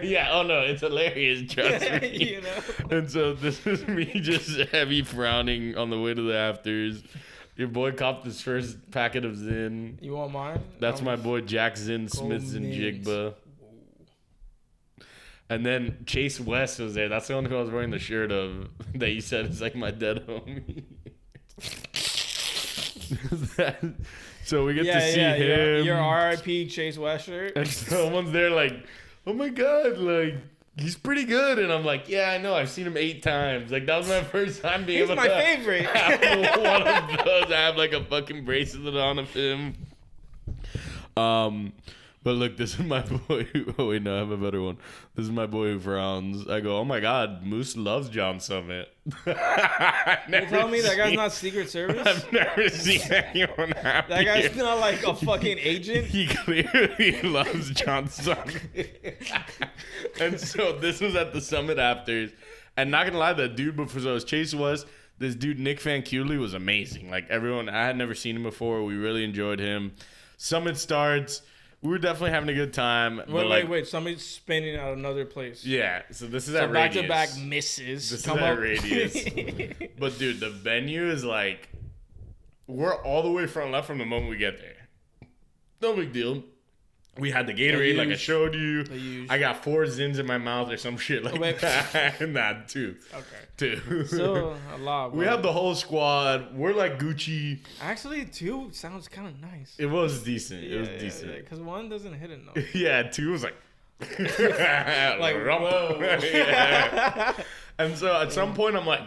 Yeah, oh no, it's hilarious, trust me. You know? And so this is me just heavy frowning on the way to the afters. Your boy copped his first packet of Zin. You want mine? That's my boy Jack Zin Smith Zinjigba. And then Chase West was there. That's the one who I was wearing the shirt of that you said is like my dead homie. So we get to see him. Your RIP Chase West shirt. And someone's there like, oh my God, like, he's pretty good. And I'm like, yeah, I know. I've seen him 8 times. Like, that was my first time being able to favorite. have one of those. I have like a fucking bracelet on of him. But look, this is my boy who, oh wait, no, I have a better one. This is my boy who frowns. I go, oh my God, Moose loves John Summit. You tell me that guy's not Secret Service? I've never seen anyone happy. That guy's not like a fucking agent? He clearly loves John Summit. And so this was at the Summit afters. And not gonna lie, that dude before so Chase was, this dude Nick Fanculey was amazing. Like everyone, I had never seen him before. We really enjoyed him. Summit starts. We were definitely having a good time. Wait. Somebody's spinning at another place. Yeah, so this is at Radius. Back-to-back misses. This is at Radius. But dude, the venue is like, we're all the way front left from the moment we get there. No big deal. We had the Gatorade like I showed you. I got 4 Zins in my mouth or some shit like that. Nah, 2. Okay. 2. Still a lot. Bro. We have the whole squad. We're like Gucci. Actually, 2 sounds kind of nice. It was decent. It was decent. Because 1 doesn't hit enough. Yeah, 2 was like. Like, whoa. Yeah. And so at some point I'm like,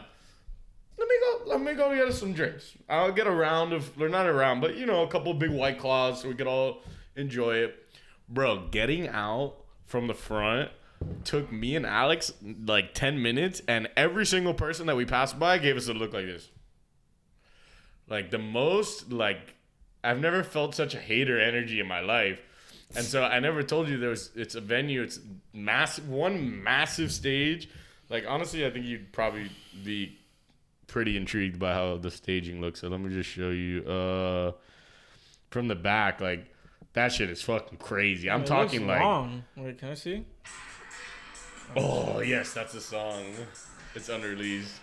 let me go get us some drinks. I'll get a round of, or not a round, but you know, a couple of big White Claws so we could all enjoy it. Bro, getting out from the front took me and Alex like 10 minutes, and every single person that we passed by gave us a look like this. Like the most, like, I've never felt such a hater energy in my life. And so I never told you it's a venue, it's massive, one massive stage. Like honestly, I think you'd probably be pretty intrigued by how the staging looks. So let me just show you from the back, like That shit is fucking crazy. I'm It talking looks like. long. Wait, can I see? Oh yes, that's a song. It's unreleased.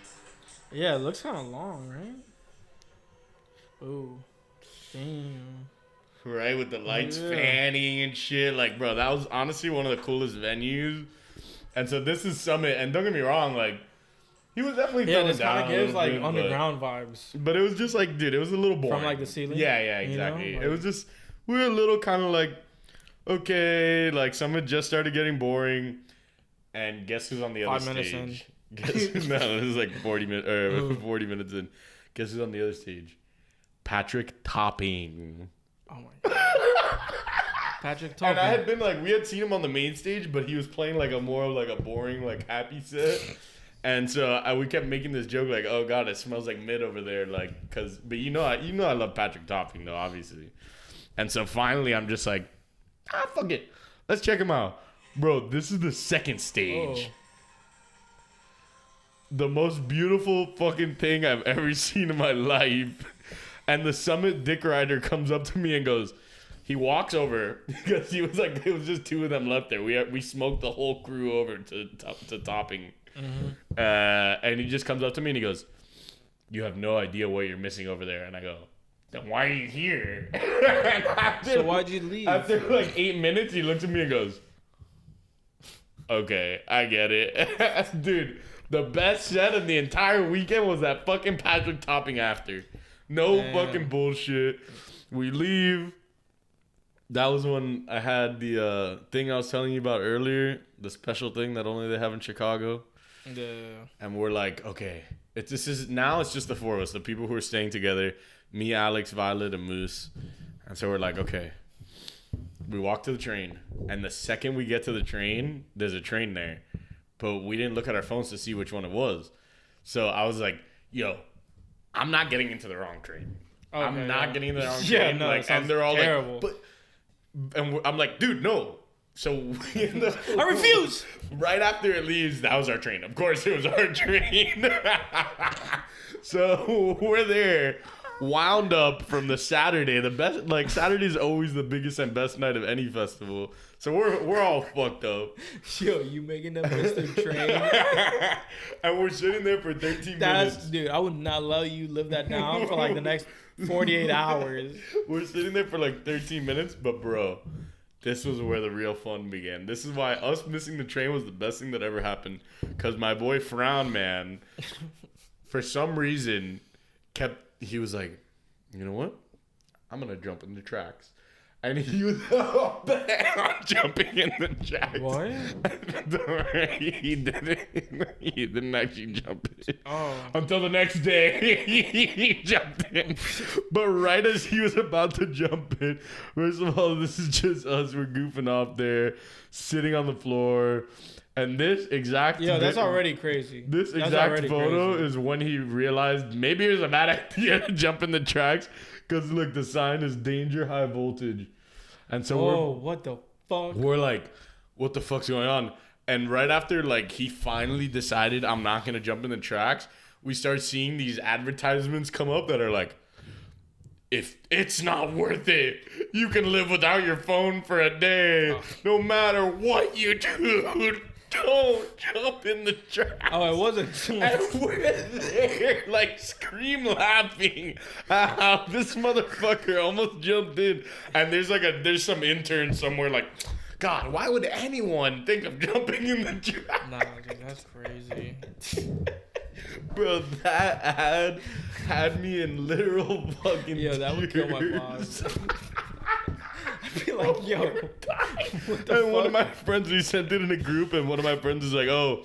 Yeah, it looks kind of long, right? Ooh, damn. Right, with the lights Yeah. fanning and shit. Like, bro, that was honestly one of the coolest venues. And so this is Summit, and don't get me wrong, like, he was definitely Yeah, throwing this kind down of a gives little like bit, underground vibes. But it was just like, dude, it was a little boring. From, like, the ceiling? Yeah, You know? exactly. Like- It was just, we were a little kind of like, okay, like, Summit just started getting boring. And guess who's on the other 5 minutes stage? Guess, no, this is like 40 minutes, or 40 minutes in. Guess who's on the other stage? Patrick Topping. Oh my god. Patrick Topping. And I had been like, we had seen him on the main stage, but he was playing like a more of like a boring, like happy set. And so we kept making this joke like, oh god, it smells like mid over there, like, cause. But you know I love Patrick Topping though, obviously. And so finally, I'm just like, fuck it, let's check him out, bro. This is the second stage. Oh. The most beautiful fucking thing I've ever seen in my life. And the Summit dick rider comes up to me and goes, he walks over because he was like, it was just two of them left there. We smoked the whole crew over to Topping. Mm-hmm. And he just comes up to me and he goes, you have no idea what you're missing over there. And I go, then why are you here? So why'd you leave? After like 8 minutes, he looks at me and goes, okay, I get it. Dude, the best set of the entire weekend was that fucking Patrick Topping after. No fucking bullshit. We leave. That was when I had the thing I was telling you about earlier, the special thing that only they have in Chicago. Yeah. And we're like, okay, it's just the four of us, the people who are staying together, me, Alex, Violet, and Moose. And so we're like, okay. We walk to the train, and the second we get to the train, there's a train there. But we didn't look at our phones to see which one it was. So I was like, yo, I'm not getting into the wrong train. Okay, I'm not getting into the wrong train. Yeah, no, like, and and they're all terrible. like, I'm like, dude, no. So we end up, I refuse. right after it leaves, that was our train. Of course, it was our train. So we're there, wound up from the Saturday. The best, like, Saturday's always the biggest and best night of any festival. So we're all fucked up. Yo, you making them miss the train? And we're sitting there for 13 minutes. Dude, I would not let you live that down for like the next 48 hours. We're sitting there for like 13 minutes, but bro, this was where the real fun began. This is why us missing the train was the best thing that ever happened. Because my boy Frown Man, for some reason, he was like, you know what? I'm going to jump in the tracks. And he was jumping in the tracks. What? Don't worry, he didn't. He didn't actually jump in. Oh. Until the next day, he jumped in. But right as he was about to jump in, first of all, this is just us. We're goofing off there, sitting on the floor. And this exact... Yeah, that's already crazy. This That's exact already photo crazy. is when he realized maybe it was a bad idea to jump in the tracks. Because, look, the sign is danger, high voltage. And so Oh, what the fuck? we're like, what the fuck's going on? And right after, like, he finally decided I'm not going to jump in the tracks, we start seeing these advertisements come up that are like, if it's not worth it, you can live without your phone for a day. No matter what you do, don't jump in the tracks. Oh, it wasn't. And we're there, like, scream laughing how this motherfucker almost jumped in. And there's some intern somewhere like, God, why would anyone think of jumping in the track? Nah, dude, that's crazy. Bro, that ad had me in literal fucking Yo, that would kill my tears. boss. I'd be like, yo, what the And one fuck? of my friends, we sent it in a group, and one of my friends is like, oh,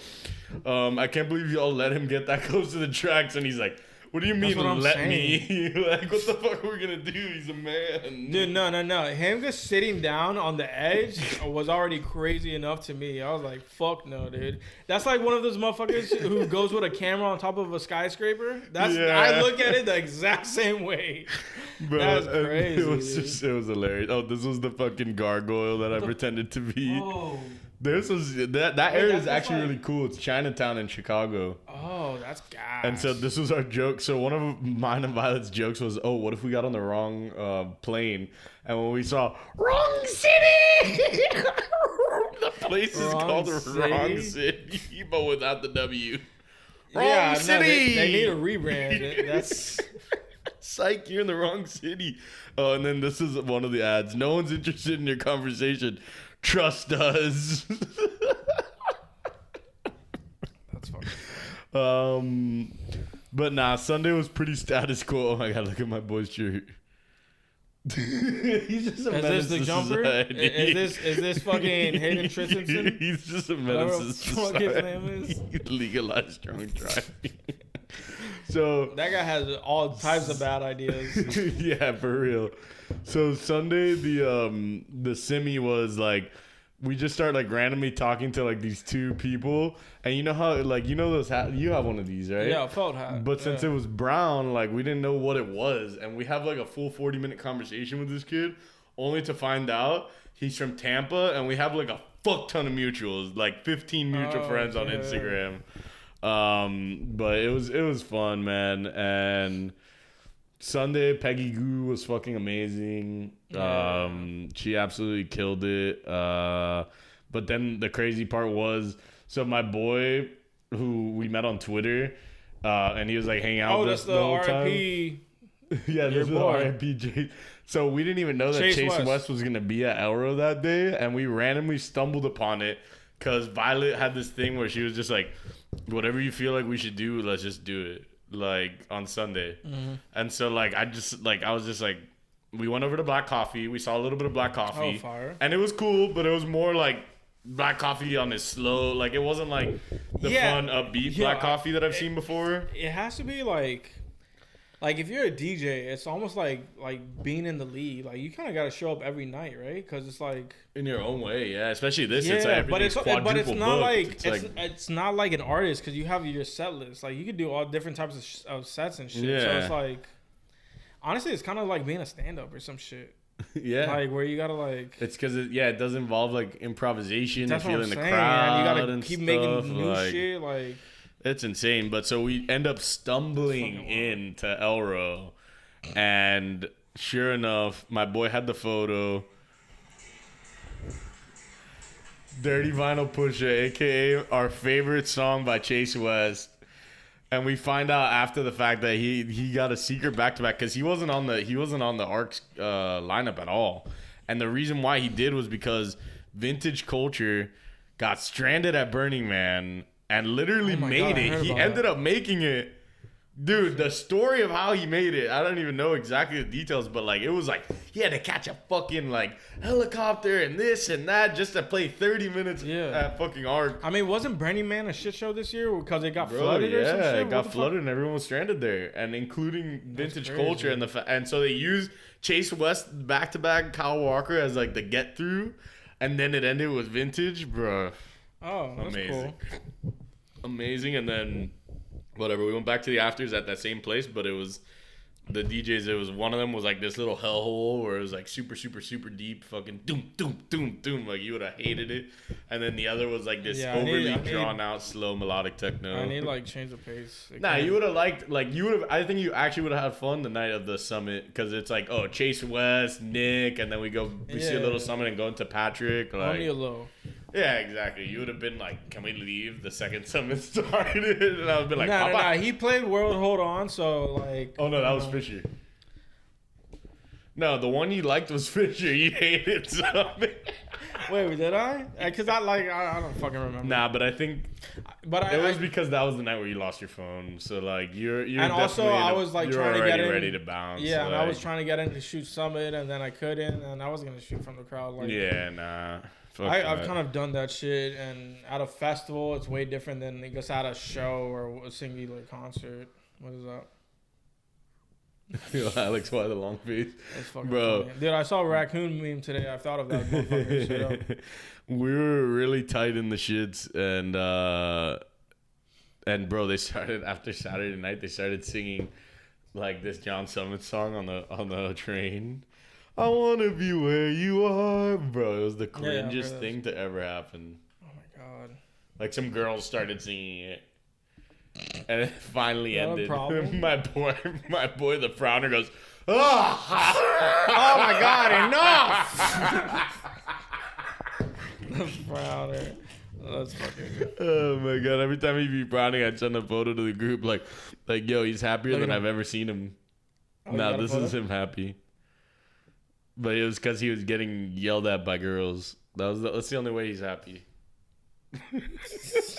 I can't believe y'all let him get that close to the tracks. And he's like, what do you mean, what I'm let saying. me? Like, what the fuck are we gonna do? He's a man. Dude, no. Him just sitting down on the edge was already crazy enough to me. I was like, fuck no, dude. That's like one of those motherfuckers who goes with a camera on top of a skyscraper. That's Yeah. I look at it the exact same way. Bro, That's and crazy, It was dude. it was hilarious. Oh, this was the fucking gargoyle that I pretended to be. Oh, This was that area that's is actually like- really cool. It's Chinatown in Chicago. oh, that's gas. And so this was our joke. So one of mine and Violet's jokes was, oh, what if we got on the wrong plane? And when we saw wrong city, the place is called Wrong City, but without the W. Wrong city. They need a rebrand. That's psych. You're in the wrong city. Oh, and then this is one of the ads. No one's interested in your conversation. Trust us. That's funny. But nah, Sunday was pretty status quo. Oh my god, look at my boy's shirt. He's just a menace Is this the to jumper? society. Is this fucking Hayden Christensen? He's just a menace to society. His name is. Legalized drunk driving. So that guy has all types of bad ideas. Yeah, for real. So Sunday, the semi was like, we just start like randomly talking to like these two people, and you know how like those you have one of these, right? Yeah, a felt hat. But since it was brown, like we didn't know what it was, and we have like a full 40-minute conversation with this kid, only to find out he's from Tampa, and we have like a fuck ton of mutuals, like 15 mutual friends on Instagram. But it was fun, man. And Sunday, Peggy Goo was fucking amazing. She absolutely killed it. But then the crazy part was, so my boy, who we met on Twitter, and he was like hanging out with us the whole time. Yeah, this is R.I.P. Chase. So we didn't even know that Chase West was gonna be at Elro that day, and we randomly stumbled upon it because Violet had this thing where she was just like, whatever you feel like we should do, let's just do it, like on Sunday. And so like I was just like, we went over to Black Coffee, we saw a little bit of Black Coffee, fire. And it was cool, but it was more like Black Coffee on his slow, like it wasn't like the fun upbeat Black Coffee that I've seen before. It has to be like if you're a DJ, it's almost like being in the league. Like you kind of got to show up every night, right? Because it's like in your own way, yeah. Especially this, yeah, it's like but it's not booked. like it's not like an artist because you have your set list. Like you could do all different types of sets and shit. Yeah. So it's like honestly, it's kind of like being a stand up or some shit. Yeah, like where you gotta like. It's because it does involve like improvisation and feeling the crowd, man. You gotta and keep stuff. making new shit. Like it's insane. But so we end up stumbling into Elro, and sure enough, my boy had the photo. Dirty Vinyl Pusher, aka our favorite song by Chase West. And we find out after the fact that he got a secret back-to-back because he wasn't on the ARC's lineup at all. And the reason why he did was because Vintage Culture got stranded at Burning Man and literally made it. He ended up making it. Dude, the story of how he made it, I don't even know exactly the details, but like it was like he had to catch a fucking like helicopter and this and that just to play 30 minutes at fucking ARC. I mean, wasn't Burning Man a shit show this year because it got flooded or some shit? Yeah, it got flooded and everyone was stranded there, and including Vintage Culture and so they used Chase West back-to-back Kyle Walker as like the get through, and then it ended with Vintage, bro. Oh, that's amazing. Cool. Amazing, and then whatever, we went back to the afters at that same place, but it was the DJs. It was one of them was like this little hellhole where it was like super, super, super deep, fucking doom, doom, doom, doom. Like you would have hated it. And then the other was like this overly drawn out, slow melodic techno. I need like change the pace. You would have liked I think you actually would have had fun the night of the summit because it's like Chase West, Nick, and then we see a little summit and go into Patrick. Like, only a little. Yeah, exactly. You would have been like, "Can we leave?" The second summit started, and I would be like, "Nah." He played World Hold On, so like. Oh no, that was Fisher. No, the one you liked was Fisher. You hated Summit. Wait, did I? Because I don't fucking remember. Nah, but I think, it was because that was the night where you lost your phone. So like you're and also I was like trying to get in, ready to bounce. Yeah, and I was trying to get in to shoot Summit, and then I couldn't, and I was gonna shoot from the crowd. Like yeah, nah. I've kind of done that shit, and at a festival, it's way different than I guess at a show or a singular concert. What is that? Alex, why the long face? That's fucking funny. Dude, I saw a raccoon meme today. I thought of that motherfucking shit up. We were really tight in the shits, and bro, they started after Saturday night. They started singing like this John Summit song on the train. I want to be where you are. Bro, it was the cringiest thing to ever happen. Oh, my God. Like, some girls started singing it. And it finally You have a ended. problem? my boy, the frowner goes, oh, Oh my God, enough! The frowner. That's fucking good. oh my God. Every time he'd be frowning, I'd send a photo to the group like, yo, he's happier Look than at I've him. ever seen him. Oh, you No, got a this photo? is him happy. But it was because he was getting yelled at by girls. That's the only way he's happy.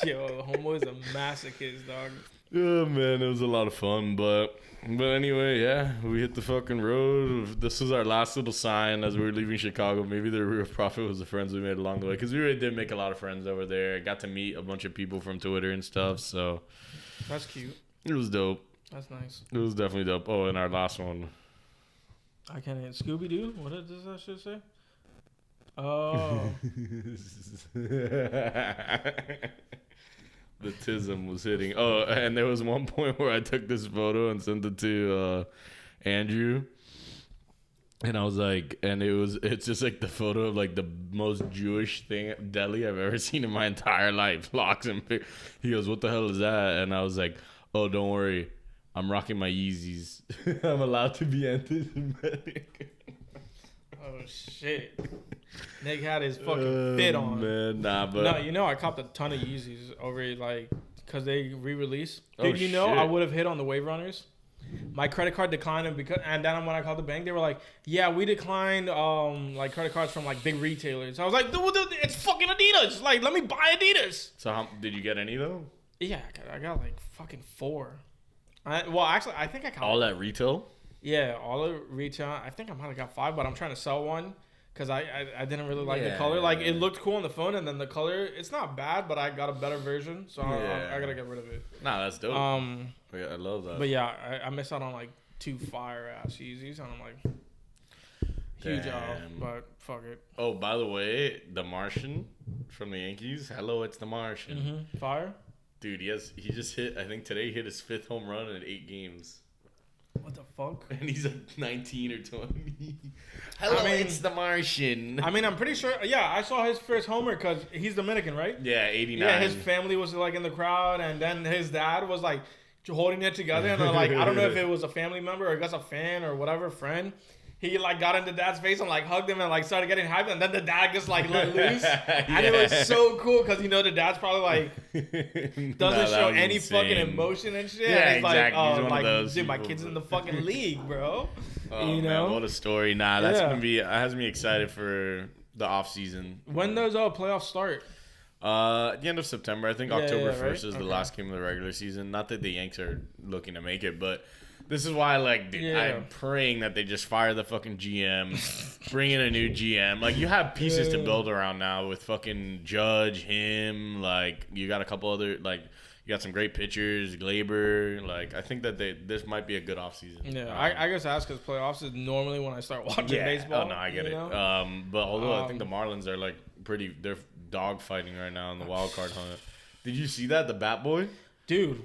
Yo, homeboy's a masochist, dog. Oh man, it was a lot of fun, but anyway, yeah, we hit the fucking road. This was our last little sign as we were leaving Chicago. Maybe the real profit was the friends we made along the way, because we really did make a lot of friends over there. Got to meet a bunch of people from Twitter and stuff, so That's cute. it was dope. That's nice. It was definitely dope. Oh, and our last one. I can't even. Scooby Doo? What does that shit say? Oh. The tism was hitting. Oh, and there was one point where I took this photo and sent it to Andrew. And I was like, it's just like the photo of like the most Jewish deli I've ever seen in my entire life. Locks and he goes, what the hell is that? And I was like, oh, don't worry. I'm rocking my Yeezys. I'm allowed to be anti-Semitic. Oh, shit. Nick had his fucking fit on. Man, nah, but No, you know, I copped a ton of Yeezys over, like, because they re-released. Dude, Oh, you know, shit. I would have hit on the Wave Runners. My credit card declined them and then when I called the bank, they were like, yeah, we declined, like, credit cards from, like, big retailers. I was like, dude, it's fucking Adidas. Like, let me buy Adidas. So how did you get any though? Yeah, I got like, fucking 4. Actually, I think I got All at retail? Yeah, all of retail. I think I might have got 5, but I'm trying to sell one because I didn't really like the color. Like, it looked cool on the phone, and then the color, it's not bad, but I got a better version, so I gotta get rid of it. Nah, that's dope. Yeah, I love that. But yeah, I missed out on like 2 fire ass Yeezys, and I'm like, huge off, Damn. but fuck it. Oh, by the way, the Martian from the Yankees. Hello, it's the Martian. Fire. Dude, he just hit. I think today he hit his 5th home run in 8 games. What the fuck? And he's like 19 or 20. Hello, I mean- it's the Martian. I mean, I'm pretty sure. Yeah, I saw his first homer because he's Dominican, right? Yeah, 89. Yeah, his family was like in the crowd, and then his dad was like holding it together, and like I don't know if it was a family member or I guess a fan or whatever friend. He like got into dad's face and like hugged him and like started getting hyped, and then the dad just like let loose, and it was so cool because the dad's probably like doesn't show any fucking emotion and shit. Yeah, and it's exactly. like, He's oh, one of like those dude, my people, kid's in bro. the fucking league, bro. Oh, you know? man, what a story. Nah, that's Yeah. gonna be. It has me excited for the off season. When does playoffs start? At the end of September, I think October 1st right? is the Okay. last game of the regular season. Not that the Yanks are looking to make it, but this is why, like, dude, Yeah. I'm praying that they just fire the fucking GM, bring in a new GM. Like, you have pieces to build around now with fucking Judge, him. Like, you got a couple other, like, you got some great pitchers, Glaber. Like, I think that this might be a good offseason. Yeah, I guess that's because playoffs is normally when I start watching baseball. Oh no, I get you it. know? But although I think the Marlins are like they're dog fighting right now in the wild card hunt. Did you see that, the Bat Boy? Dude,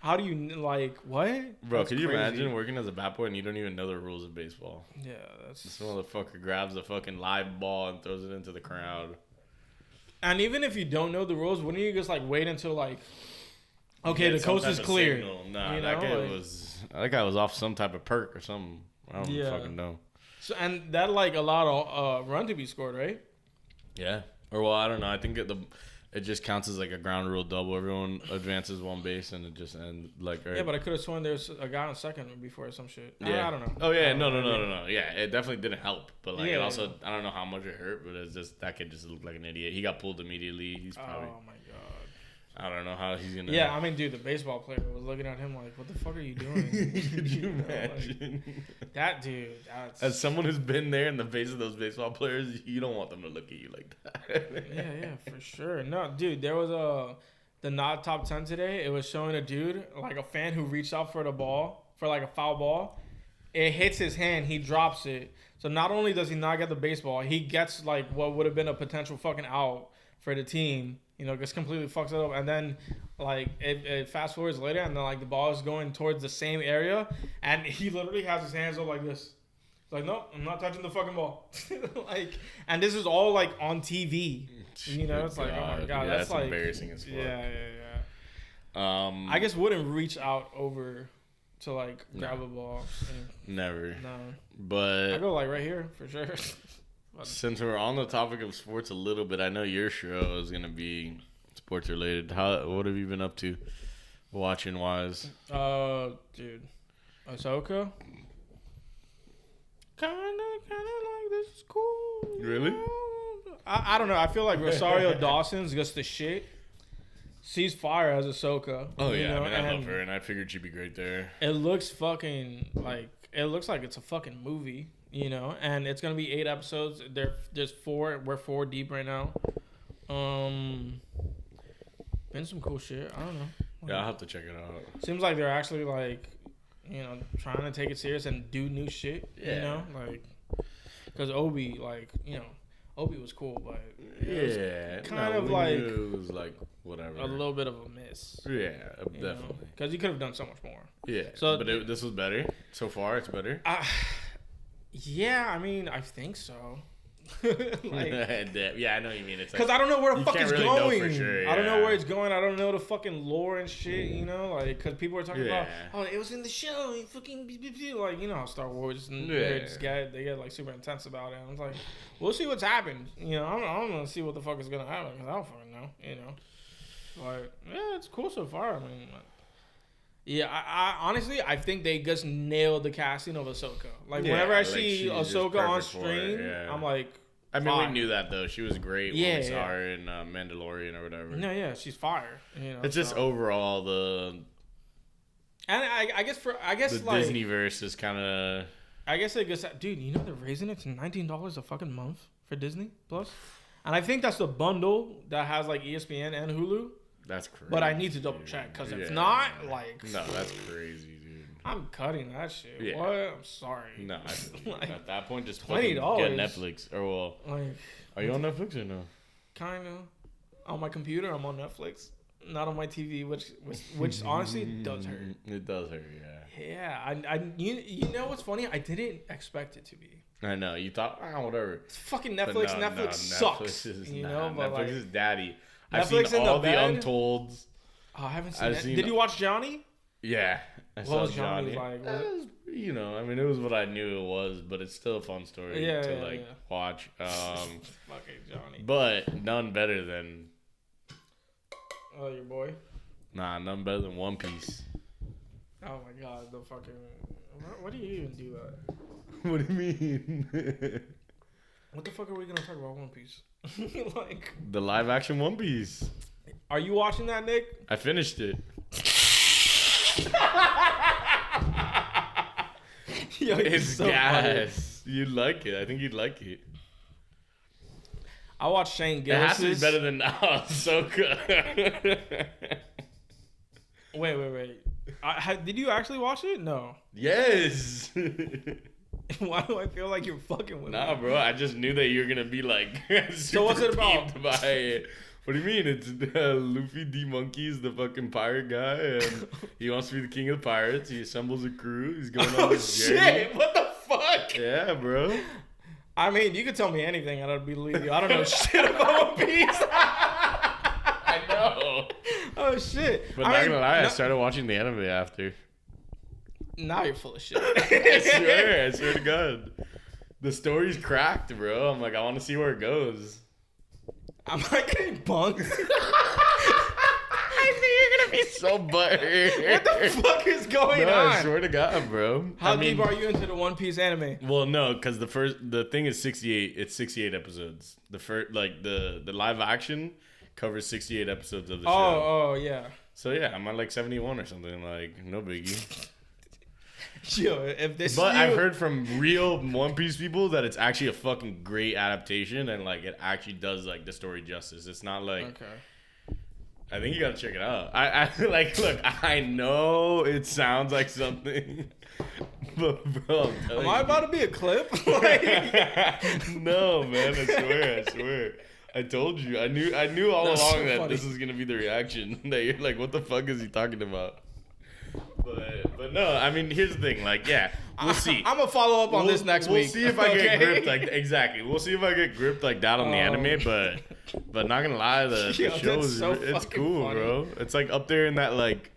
how do you like what? Bro, That's can you crazy. imagine working as a Bat Boy and you don't even know the rules of baseball? Yeah, that's. This motherfucker grabs a fucking live ball and throws it into the crowd. And even if you don't know the rules, wouldn't you just like wait until like, okay, Get the some coast type is of clear? signal. Nah, You that know, guy like- that guy was off some type of perk or something. I don't Yeah. fucking know. So and that like allowed a run to be scored, right? Yeah. Or well, I don't know. I think it just counts as like a ground rule double. Everyone advances one base and it just ends like. Yeah, but I could have sworn there's a guy on second before or some shit. Yeah. I don't know. Oh yeah, I don't know. no. Yeah, it definitely didn't help. But like, it Yeah. also, I don't know how much it hurt, but it's just that kid just looked like an idiot. He got pulled immediately. He's probably, Oh my god. I don't know how he's gonna. Yeah, I mean, dude, the baseball player was looking at him like, "What the fuck are you doing?" Could you know, like, imagine? that dude. That's, As someone who's been there in the face of those baseball players, you don't want them to look at you like that. yeah, for sure. No, dude, there was the not top 10 today. It was showing a dude, like a fan who reached out for the ball, for like a foul ball. It hits his hand, he drops it. So not only does he not get the baseball, he gets like what would have been a potential fucking out for the team. You know, just completely fucks it up. And then like it fast forwards later, and then like the ball is going towards the same area, and he literally has his hands up like this. Like, no, I'm not touching the fucking ball. Like, and this is all like on TV. You know, it's like, oh my god, yeah, that's like embarrassing as fuck. Yeah. I guess wouldn't reach out over to like grab a ball. Never. No. But I go like right here for sure. since we're on the topic of sports a little bit, I know your show is gonna be sports related. What have you been up to, watching wise? Dude, Ahsoka. Kinda like this is cool. Really? I don't know. I feel like Rosario Dawson's just the shit. She's fire as Ahsoka. Oh yeah, know? I mean I love her, and I figured she'd be great there. It looks fucking like it's a fucking movie, you know. And it's gonna be 8 episodes. There's 4. We're 4 deep right now. Been some cool shit. I don't know. Yeah, I'll have to check it out. Seems like they're actually like, you know, trying to take it serious and do new shit. Yeah. You know, like, because Obi, like, you know, Obi was cool, but kind of like it was like whatever, a little bit of a miss. Yeah, definitely. Because he could have done so much more. Yeah. So, but this was better so far. It's better. Yeah, I mean, I think so. Like, yeah, I know what you mean. It's because like, I don't know where the fuck it's really going. know for sure, I don't know where it's going. I don't know the fucking lore and shit. You know, like because people are talking about, oh, it was in the show. He fucking like, you know, how Star Wars and they get like super intense about it. And I was like, we'll see what's happened. You know, I'm gonna see what the fuck is gonna happen because I don't fucking know. You know, like yeah, it's cool so far. I mean. Yeah, I honestly, I think they just nailed the casting of Ahsoka. Like, whenever I see Ahsoka on screen, I'm like, I mean, we knew that, though. She was great when we saw her in Mandalorian or whatever. No, yeah, she's fire. You know, it's just overall the... And I guess the like... Disneyverse is kind of... I guess it goes... Dude, you know they're raising it to $19 a fucking month for Disney Plus? And I think that's the bundle that has, like, ESPN and Hulu. That's crazy. But I need to double check because if not, like, no, that's crazy, dude. I'm cutting that shit. Yeah. What? I'm sorry. No, like, at that point, just $20. get Netflix or like, are you on Netflix or no? Kind of. On my computer, I'm on Netflix. Not on my TV, which honestly does hurt. It does hurt, yeah. Yeah, you know what's funny? I didn't expect it to be. I know. You thought, whatever. It's fucking Netflix. No, Netflix sucks. Netflix is daddy. I've Netflix seen all the Untolds. Oh, I haven't seen it. Did you watch Johnny? Yeah. What was Johnny like? You know, I mean, it was what I knew it was, but it's still a fun story to watch. Fucking Johnny. But none better than... Oh, your boy? Nah, none better than One Piece. Oh my god, the fucking... What do you even do that? What do you mean? What the fuck are we gonna talk about One Piece? Like the live action One Piece. Are you watching that, Nick? I finished it. Yo, it's so gas. Funny. You'd like it. I think you'd like it. I watched Shane Gillis. It has to be better than Ahsoka. Wait. Did you actually watch it? No. Yes. Why do I feel like you're fucking with me? Nah, bro. I just knew that you were gonna be like. So what's it about? By it. What do you mean? It's Luffy D. Monkey is the fucking pirate guy, and he wants to be the king of the pirates. He assembles a crew. He's going on this journey. Shit! What the fuck? Yeah, bro. I mean, you could tell me anything, and I'd believe you. I don't know shit about One Piece. I know. Oh shit! But not gonna lie, I started watching the anime after. Now you're full of shit. I swear to God. The story's cracked, bro. I'm like, I want to see where it goes. Am I getting bunked? I think you're gonna be so butthurt. What the fuck is going on? I swear to God, bro. How deep are you into the One Piece anime? Well, no, because the thing is 68. It's 68 episodes. The first, like the live action covers 68 episodes of the show. Oh, yeah. So yeah, I'm at like 71 or something. Like no biggie. Yo, if this. But I've heard from real One Piece people that it's actually a fucking great adaptation, and like it actually does like the story justice. It's not like. Okay. I think you gotta check it out. I like look. I know it sounds like something, but bro, am I about to be a clip? Like... No, man. I swear. I told you. I knew all along that this is gonna be the reaction. That you're like, what the fuck is he talking about? But no, I mean, here's the thing. Like, yeah, we'll see. I'm gonna follow up on this next week. We'll see if I get gripped like exactly. We'll see if I get gripped like that on the anime. But not gonna lie, the show is so it's fucking cool, funny. bro. It's like up there in that like.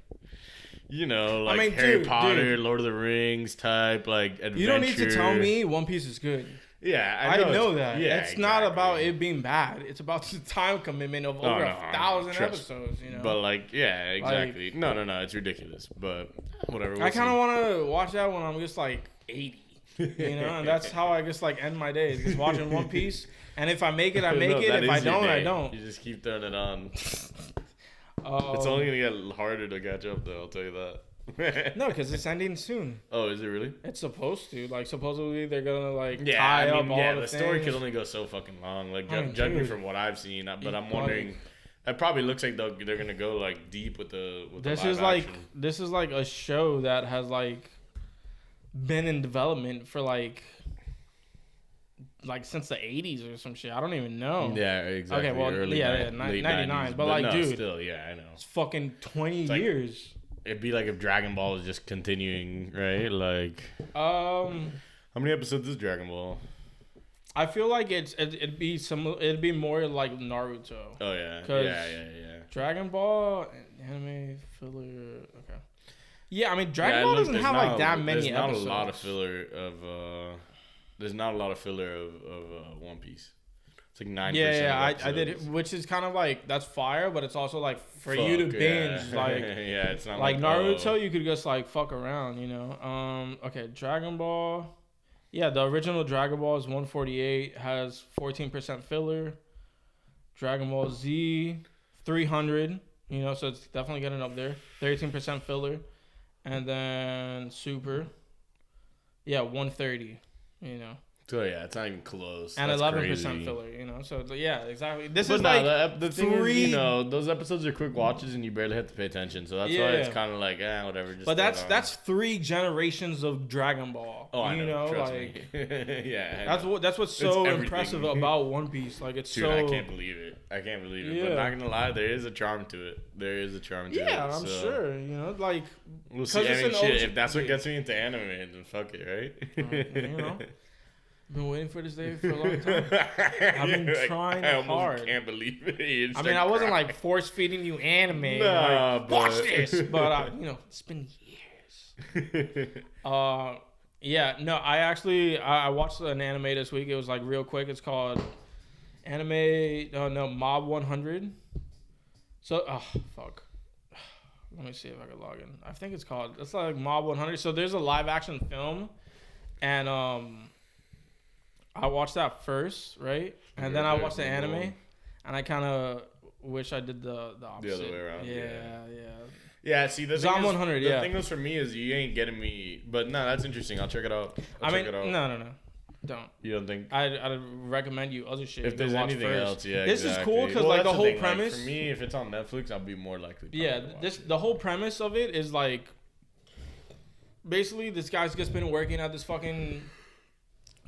You know, like I mean, Harry Potter, dude. Lord of the Rings type, like adventure. You don't need to tell me One Piece is good. Yeah, I know that. Yeah, it's not about it being bad. It's about the time commitment of over 1,000 episodes. You know. But like, yeah, exactly. No, it's ridiculous. But whatever. I kind of want to watch that when I'm just like 80. You know, and that's how I just like end my days, just watching One Piece. And if I make it, I make it. If I don't, I don't. You just keep throwing it on. It's only gonna get harder to catch up, though. I'll tell you that. No, because it's ending soon. Oh, is it really? It's supposed to. Like, supposedly they're gonna like Yeah, tie I mean, up all the the story things. can only go so fucking long. Like, I mean, judging dude. from what I've seen, but I'm wondering. It probably looks like they're gonna go like deep with the. This the is live like action. a show that has like been in development for like since the 80s or some shit. I don't even know. Yeah, exactly. Okay, well, Early yeah, late 99. 90s, But like, no, dude, still, yeah, I know. it's fucking 20 like- years. It'd be like if Dragon Ball is just continuing, right? Like, how many episodes is Dragon Ball? I feel like it'd be more like Naruto. Oh yeah, 'Cause yeah. Dragon Ball anime filler. Okay. Yeah, I mean Dragon Yeah, Ball look, doesn't there's have not like that many There's not episodes. a lot of filler of. There's not a lot of filler of One Piece. It's like 9%. Yeah, I did it, which is kind of like that's fire, but it's also like for you to binge like yeah, it's not like Naruto, oh. you could just like fuck around, you know. Okay, Dragon Ball. Yeah, the original Dragon Ball is 148, has 14% filler. Dragon Ball Z 300, you know, so it's definitely getting up there. 13% filler, and then Super. Yeah, 130, you know. So yeah, it's not even close. And That's 11% crazy. filler, you know. So yeah, exactly. This But is no, like the thing is, you know, those episodes are quick watches and you barely have to pay attention. So that's why it's kind of like, whatever. Just but throw it on. that's 3 generations of Dragon Ball. Oh, I know. Trust like me. Yeah. that's what's so everything. impressive about One Piece. Like it's Dude, so. I can't believe it. But not gonna lie, there is a charm to it. Yeah, I'm so. sure. You know, like We'll see. I it's mean, an shit. OG If that's what gets me into anime, then fuck it, right? you know, I've been waiting for this day for a long time. I've been trying I almost hard. can't believe it. You just I mean, start I wasn't crying. like force feeding you anime. Nah, like, watch but- this, but you know, it's been years. Yeah, no, I watched an anime this week. It was like real quick. It's called Mob 100. So, fuck. Let me see if I can log in. I think it's like Mob 100. So there's a live action film, and I watched that first, right? And then I watched the anime, and I kind of wish I did the opposite. The other way around. Yeah. Yeah, see, the Zom thing is, 100, the thing is for me is you ain't getting me. But no, that's interesting. I'll check it out. No. Don't. You don't think? I'd recommend you other shit. If to there's watch anything first. else, yeah. This exactly. is cool because Well, like that's the whole thing, premise. Like, for me, if it's on Netflix, I'll be more likely. Yeah, to watch it. the whole premise of it is like basically this guy's just been working at this fucking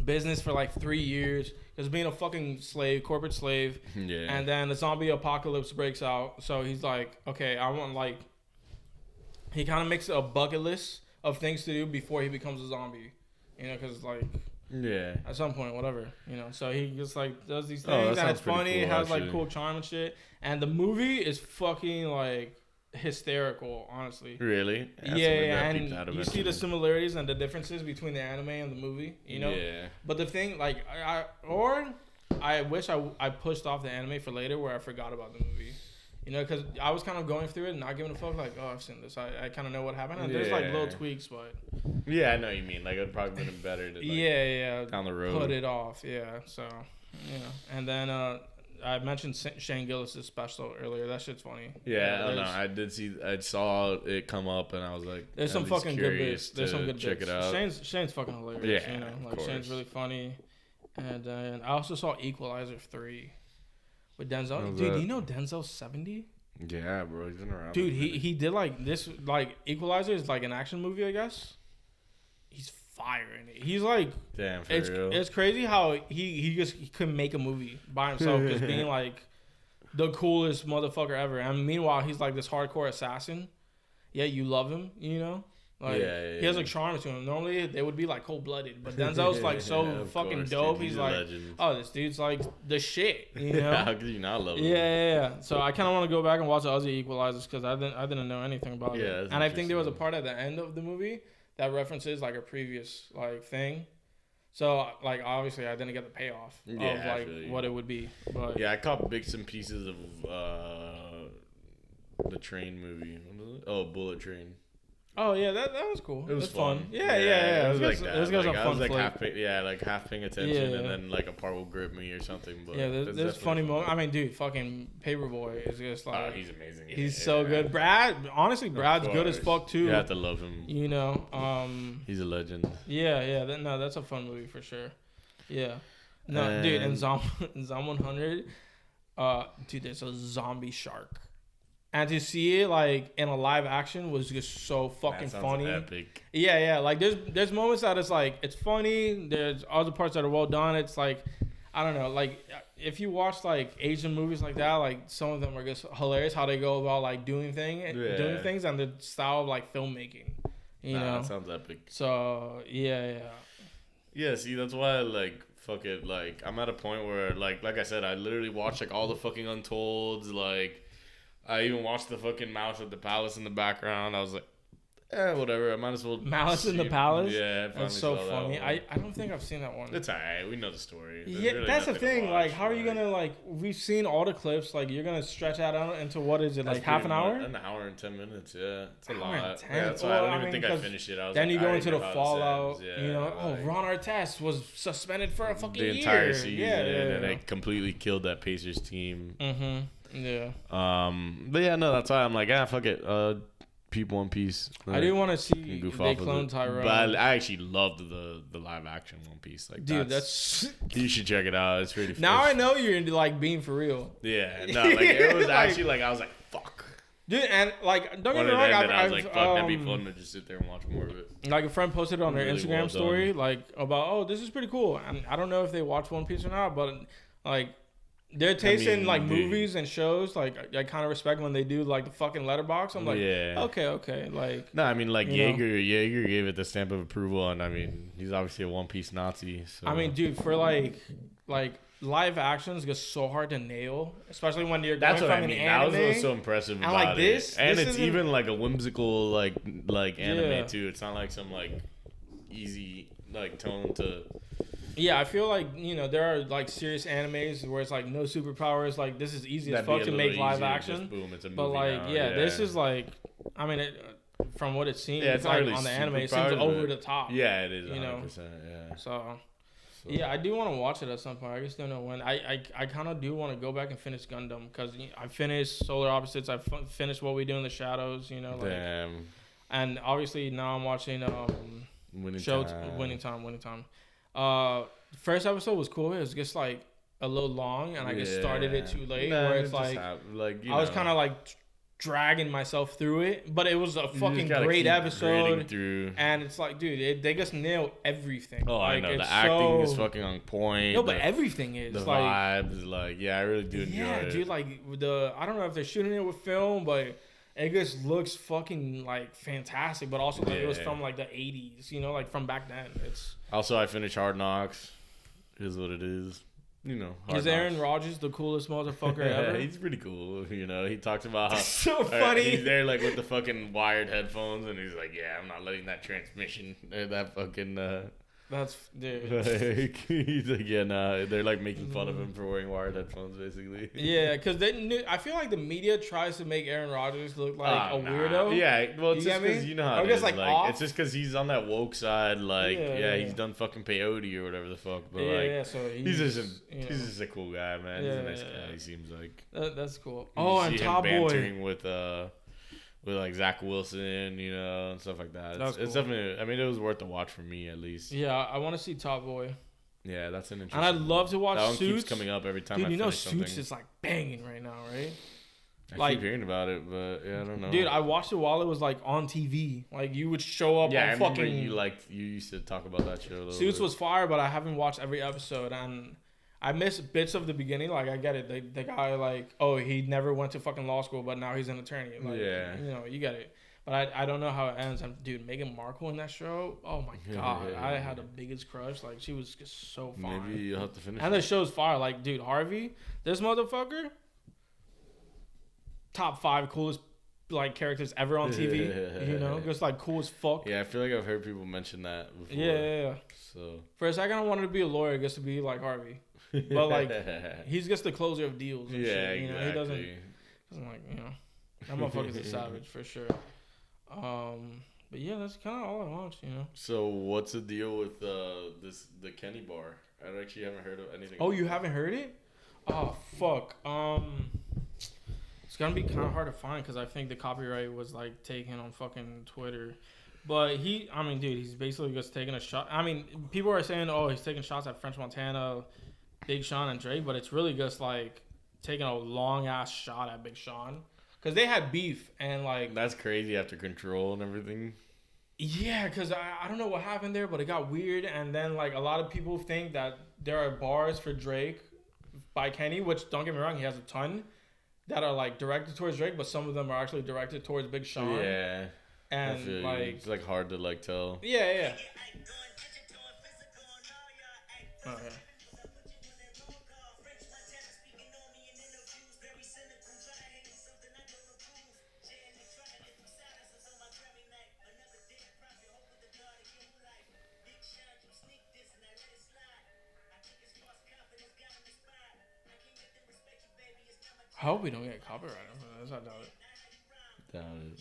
business for like 3 years. Just being a fucking corporate slave. Yeah. And then the zombie apocalypse breaks out. So he's like, okay, I want like. He kind of makes a bucket list of things to do before he becomes a zombie. You know, because like. Yeah. At some point, whatever, you know. So he just like does these Oh, things, that and it's sounds pretty funny. cool, It has like actually. cool charm and shit. And the movie is fucking like hysterical, honestly. Really? Yeah, and you see the similarities and the differences between the anime and the movie, you know. Yeah. But the thing, like, I wish I pushed off the anime for later, where I forgot about the movie. You know, because I was kind of going through it and not giving a fuck. Like, oh, I've seen this. I kind of know what happened. And there's like little Yeah. tweaks, but Yeah, I know what you mean. Like, it'd probably been better to, like, yeah, down the road. put it off. Yeah, so you know, and then I mentioned Shane Gillis' special earlier. That shit's funny. Yeah, I don't know. I saw it come up, and I was like, There's at some least fucking good curious bits. There's to some good check bits. it out. Shane's fucking hilarious. Yeah, You know, of like Shane's course. really funny. And then I also saw Equalizer 3 with Denzel. How's Dude, that? you know Denzel's 70? Yeah, bro, he's been around. Dude, a minute. he did like this, like Equalizer is like an action movie, I guess. He's fire in it. He's like, Damn, for it's real. it's crazy how he couldn't make a movie by himself, just being like the coolest motherfucker ever. And meanwhile, he's like this hardcore assassin. yeah, you love him, you know. Like he has a charm to him. Normally they would be like cold blooded, but Denzel's like so fucking course, dope. dude. He's a like, legend. oh, this dude's like the shit, you know. How could you not love him? Yeah. So I kind of want to go back and watch the Aussie Equalizers because I didn't know anything about it. And I think there was a part at the end of the movie that references like a previous like thing. So like obviously I didn't get the payoff of like what it would be. But yeah, I caught bits and pieces of the train movie. What was it? Oh, Bullet Train. Oh yeah, that was cool. It was fun. Yeah. It was like that. It was Like, a I fun was like flick. half paying attention, and then like a part will grip me or something. But yeah, there's funny moments. I mean, dude, fucking Paperboy is just like he's amazing. He's so good. Brad's good as fuck too. You have to love him. You know, he's a legend. Yeah. That's a fun movie for sure. Yeah. No, dude, in Zom 100, dude, there's a zombie shark. And to see it like in a live action was just so fucking funny. Epic. Yeah. Like there's moments that it's like it's funny. There's other parts that are well done. It's like I don't know. Like if you watch like Asian movies like that, like some of them are just hilarious how they go about like doing things and the style of like filmmaking. You know, that sounds epic. So yeah. Yeah. See, that's why like fuck it. Like I'm at a point where like I said, I literally watched like all the fucking Untolds. Like I even watched the fucking Mouse at the Palace in the background. I was like, whatever. I might as well. Malice in the Palace? Yeah, that's so funny. I don't think I've seen that one. It's alright. We know the story. Yeah, really that's the thing. Like, how are you gonna like? We've seen all the clips. Like, you're gonna stretch that out into what is it? Like half an hour? An hour and 10 minutes. Yeah, it's a lot. Yeah, that's why I don't even think I finished it. Then you go into the fallout. You know, Ron Artest was suspended for a fucking year. The entire season, and they completely killed that Pacers team. Mm-hmm. Yeah. But yeah, no, that's why I'm like, fuck it. Peep One Piece. I do want to see they clone Tyrone. But I actually loved the live action One Piece. Like, dude, that's you should check it out. It's really now I know you're into like being for real. Yeah, no, like it was actually like I was like, fuck. Dude, and like don't get me wrong, I was like, fuck, that'd be fun to just sit there and watch more of it. Like a friend posted it on their Instagram story, like about this is pretty cool. And I don't know if they watch One Piece or not, but like. Their taste in like movies and shows, like I kind of respect when they do like the fucking letterbox. I'm like, okay, like. No, I mean like Yeager gave it the stamp of approval, and I mean he's obviously a One Piece Nazi. So. I mean, dude, for like live actions gets so hard to nail, especially when you're going from an anime. That was what's so impressive about like this, it. And it's even like a whimsical like anime too. It's not like some like easy like tone to. Yeah, I feel like, you know, there are like serious animes where it's like no superpowers. Like this is easy as fuck to make live action. Just, boom, it's a movie but like, now. This is like, I mean, from what it seems, it's like really on the anime, it seems over the top. Yeah, it is. 100%, you know, yeah. So yeah, I do want to watch it at some point. I just don't know when. I kind of do want to go back and finish Gundam because I finished Solar Opposites. I finished What We Do in the Shadows. You know, like, damn. And obviously now I'm watching Winning Time. First episode was cool. It was just like a little long, and I just started it too late. Where it's like I was kind of like dragging myself through it, but it was a fucking great episode. And it's like, dude, they just nail everything. Oh, like, I know the acting is fucking on point. No, but everything is the like vibes. Like, I really do enjoy it. Yeah, dude, like I don't know if they're shooting it with film, but. It just looks fucking like fantastic, but also like it was from like the 80s, you know, like from back then. It's also I finished Hard Knocks. Is what it is. You know, is Aaron Rodgers the coolest motherfucker ever? He's pretty cool. You know, he talks about how so funny. He's there like with the fucking wired headphones, and he's like, "Yeah, I'm not letting that transmission, that fucking." That's dude. Like, he's like, they're like making fun of him for wearing wired headphones, basically. Yeah, because I feel like the media tries to make Aaron Rodgers look like a weirdo. Yeah, well, it's just because you know how it is. Like it's just because he's on that woke side. Like, he's done fucking peyote or whatever the fuck. But so he's just a cool guy, man. He's a nice guy. He seems like that's cool. And Top Boy bantering with like Zach Wilson, you know, and stuff like that. It's definitely. I mean, it was worth the watch for me at least. Yeah, I want to see Top Boy. Yeah, that's an interesting. And I'd love to watch Suits. That one keeps coming up every time. Dude, you know something. Suits is like banging right now, right? I keep hearing about it, but I don't know. Dude, I watched it while it was like on TV. Like you would show up. Yeah, on I remember fucking. You used to talk about that show. Suits was fire, but I haven't watched every episode, and I missed bits of the beginning. Like I get it, the guy like, he never went to fucking law school, but now he's an attorney. Like, you know, you get it. But I don't know how it ends. Dude, Meghan Markle in that show. Oh my god, I had the biggest crush. Like she was just so fine. Maybe you'll have to finish. And the show's fire. Like, dude, Harvey, this motherfucker, top 5 coolest like characters ever on TV. You know, just like cool as fuck. Yeah, I feel like I've heard people mention that before. Yeah. So for a second, I wanted to be a lawyer just to be like Harvey, but like he's just the closer of deals. And shit, you know, he doesn't like, you know, that motherfucker's a savage for sure. But yeah, that's kind of all I watched, you know. So what's the deal with the Kenny bar? I actually haven't heard of anything. Oh, you haven't heard it? Oh fuck. It's gonna be kind of hard to find because I think the copyright was like taken on fucking Twitter. But he's basically just taking a shot. I mean, people are saying, oh, he's taking shots at French Montana, Big Sean, and Drake, but it's really just like taking a long ass shot at Big Sean because they had beef and like. That's crazy after Control and everything. Yeah, because I don't know what happened there, but it got weird, and then like a lot of people think that there are bars for Drake by Kenny, which don't get me wrong, he has a ton that are like directed towards Drake, but some of them are actually directed towards Big Sean. Yeah. And like it's like hard to like tell. Yeah. Okay. I hope we don't get copyrighted for this. I doubt it. Doubt it.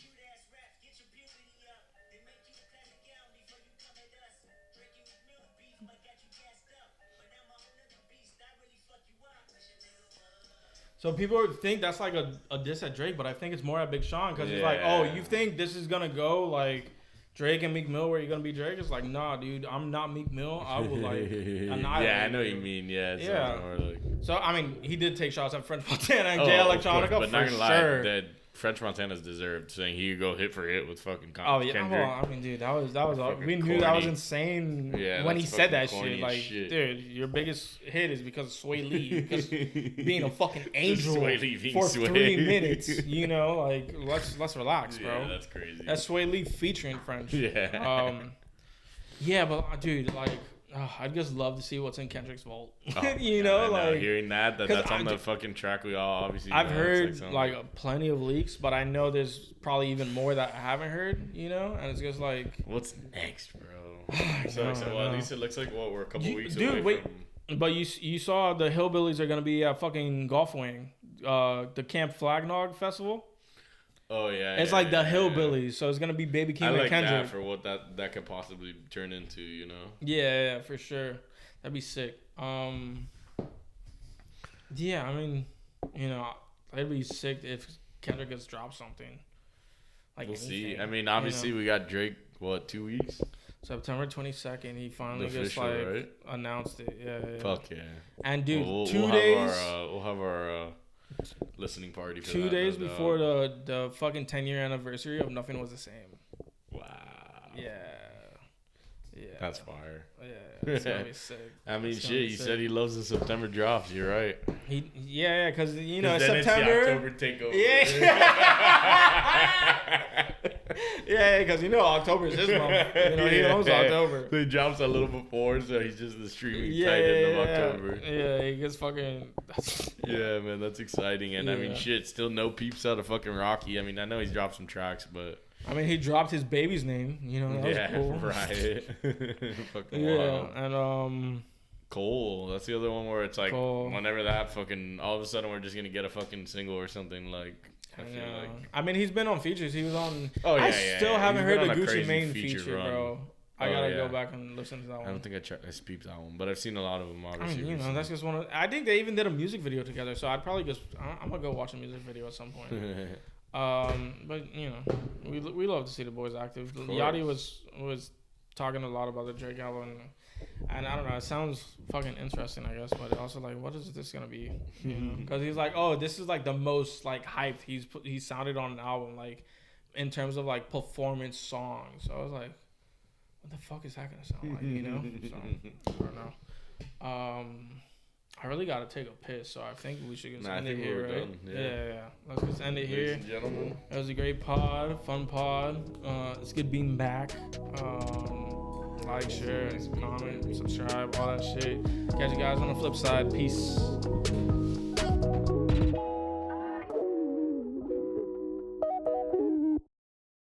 So people think that's like a diss at Drake, but I think it's more at Big Sean because it's like, oh, you think this is gonna go like Drake and Meek Mill where you're gonna be Drake? It's like, nah, dude, I'm not Meek Mill. I will like annihilate. Yeah, I know what you mean. Yeah, yeah. More like... So I mean, he did take shots at French Montana and Jay Electronica, but not gonna lie, sure. that French Montana's deserved saying he could go hit for hit with fucking Kendrick. Well, I mean, dude, that was all, we knew corny. That was insane when he said that shit. Like, dude, your biggest hit is because of Sway Lee, because being a fucking angel for 3 minutes. You know, like let's relax, bro. Yeah, that's crazy. That's Sway Lee featuring French. Yeah. Yeah, but dude, like. I'd just love to see what's in Kendrick's vault. You know, like hearing that's on the fucking track we all obviously. I've heard like plenty of leaks, but I know there's probably even more that I haven't heard. You know, and it's just like, what's next, bro? Well, at least it looks like we're a couple weeks away. Wait, but you saw the Hillbillies are gonna be at fucking Golf Wing, the Camp Flagnog Festival. Oh yeah, it's like the Hillbillies, so it's gonna be Baby Keem and Kendrick. That for what that could possibly turn into, you know. Yeah, for sure, that'd be sick. Yeah, I mean, you know, it'd be sick if Kendrick gets dropped something. Like we'll see. I mean, obviously we got Drake. What, 2 weeks? September 22nd, he finally just like announced it. Yeah. Fuck yeah. And dude, 2 days. We'll have our listening party for 2 days before the fucking 10-year anniversary of Nothing Was the Same. Wow. Yeah. That's fire. Yeah, it's gonna be sick. I mean, shit. You said he loves the September drops. You're right. Yeah, because you know then September. It's the October takeover. Yeah, because you know October is his month. You know he owns October. So he drops a little before, so he's just the streaming titan of October. Yeah, he gets fucking. Yeah, man, that's exciting. And I mean, shit, still no peeps out of fucking Rocky. I mean, I know he's dropped some tracks, but. I mean, he dropped his baby's name. You know, that was cool. Right. Fucking wild. And Cole. That's the other one where it's like whenever that fucking all of a sudden we're just gonna get a fucking single or something like. I feel like. I mean, he's been on features. He was on. Oh yeah, I still haven't heard the Gucci Mane feature, bro. I gotta go back and listen to that one. I don't think I peeped that one, but I've seen a lot of them. Obviously, I mean, you know, that's just one of. I think they even did a music video together, so I'd probably just. I'm gonna go watch a music video at some point. But you know, we love to see the boys active. Yachty was talking a lot about the Drake album, and I don't know, it sounds fucking interesting, I guess, but also like, what is this gonna be? You know, because he's like, oh, this is like the most like hyped he's sounded on an album, like in terms of like performance songs. So I was like, what the fuck is that gonna sound like? You know, so I don't know. I really gotta take a piss, so I think we should just Nah, I end it think here, we're right? done, yeah. Yeah. Let's just end it Ladies here. and gentlemen. It was a great pod, fun pod. It's good being back. Like, share, comment, subscribe, all that shit. Catch you guys on the flip side. Peace.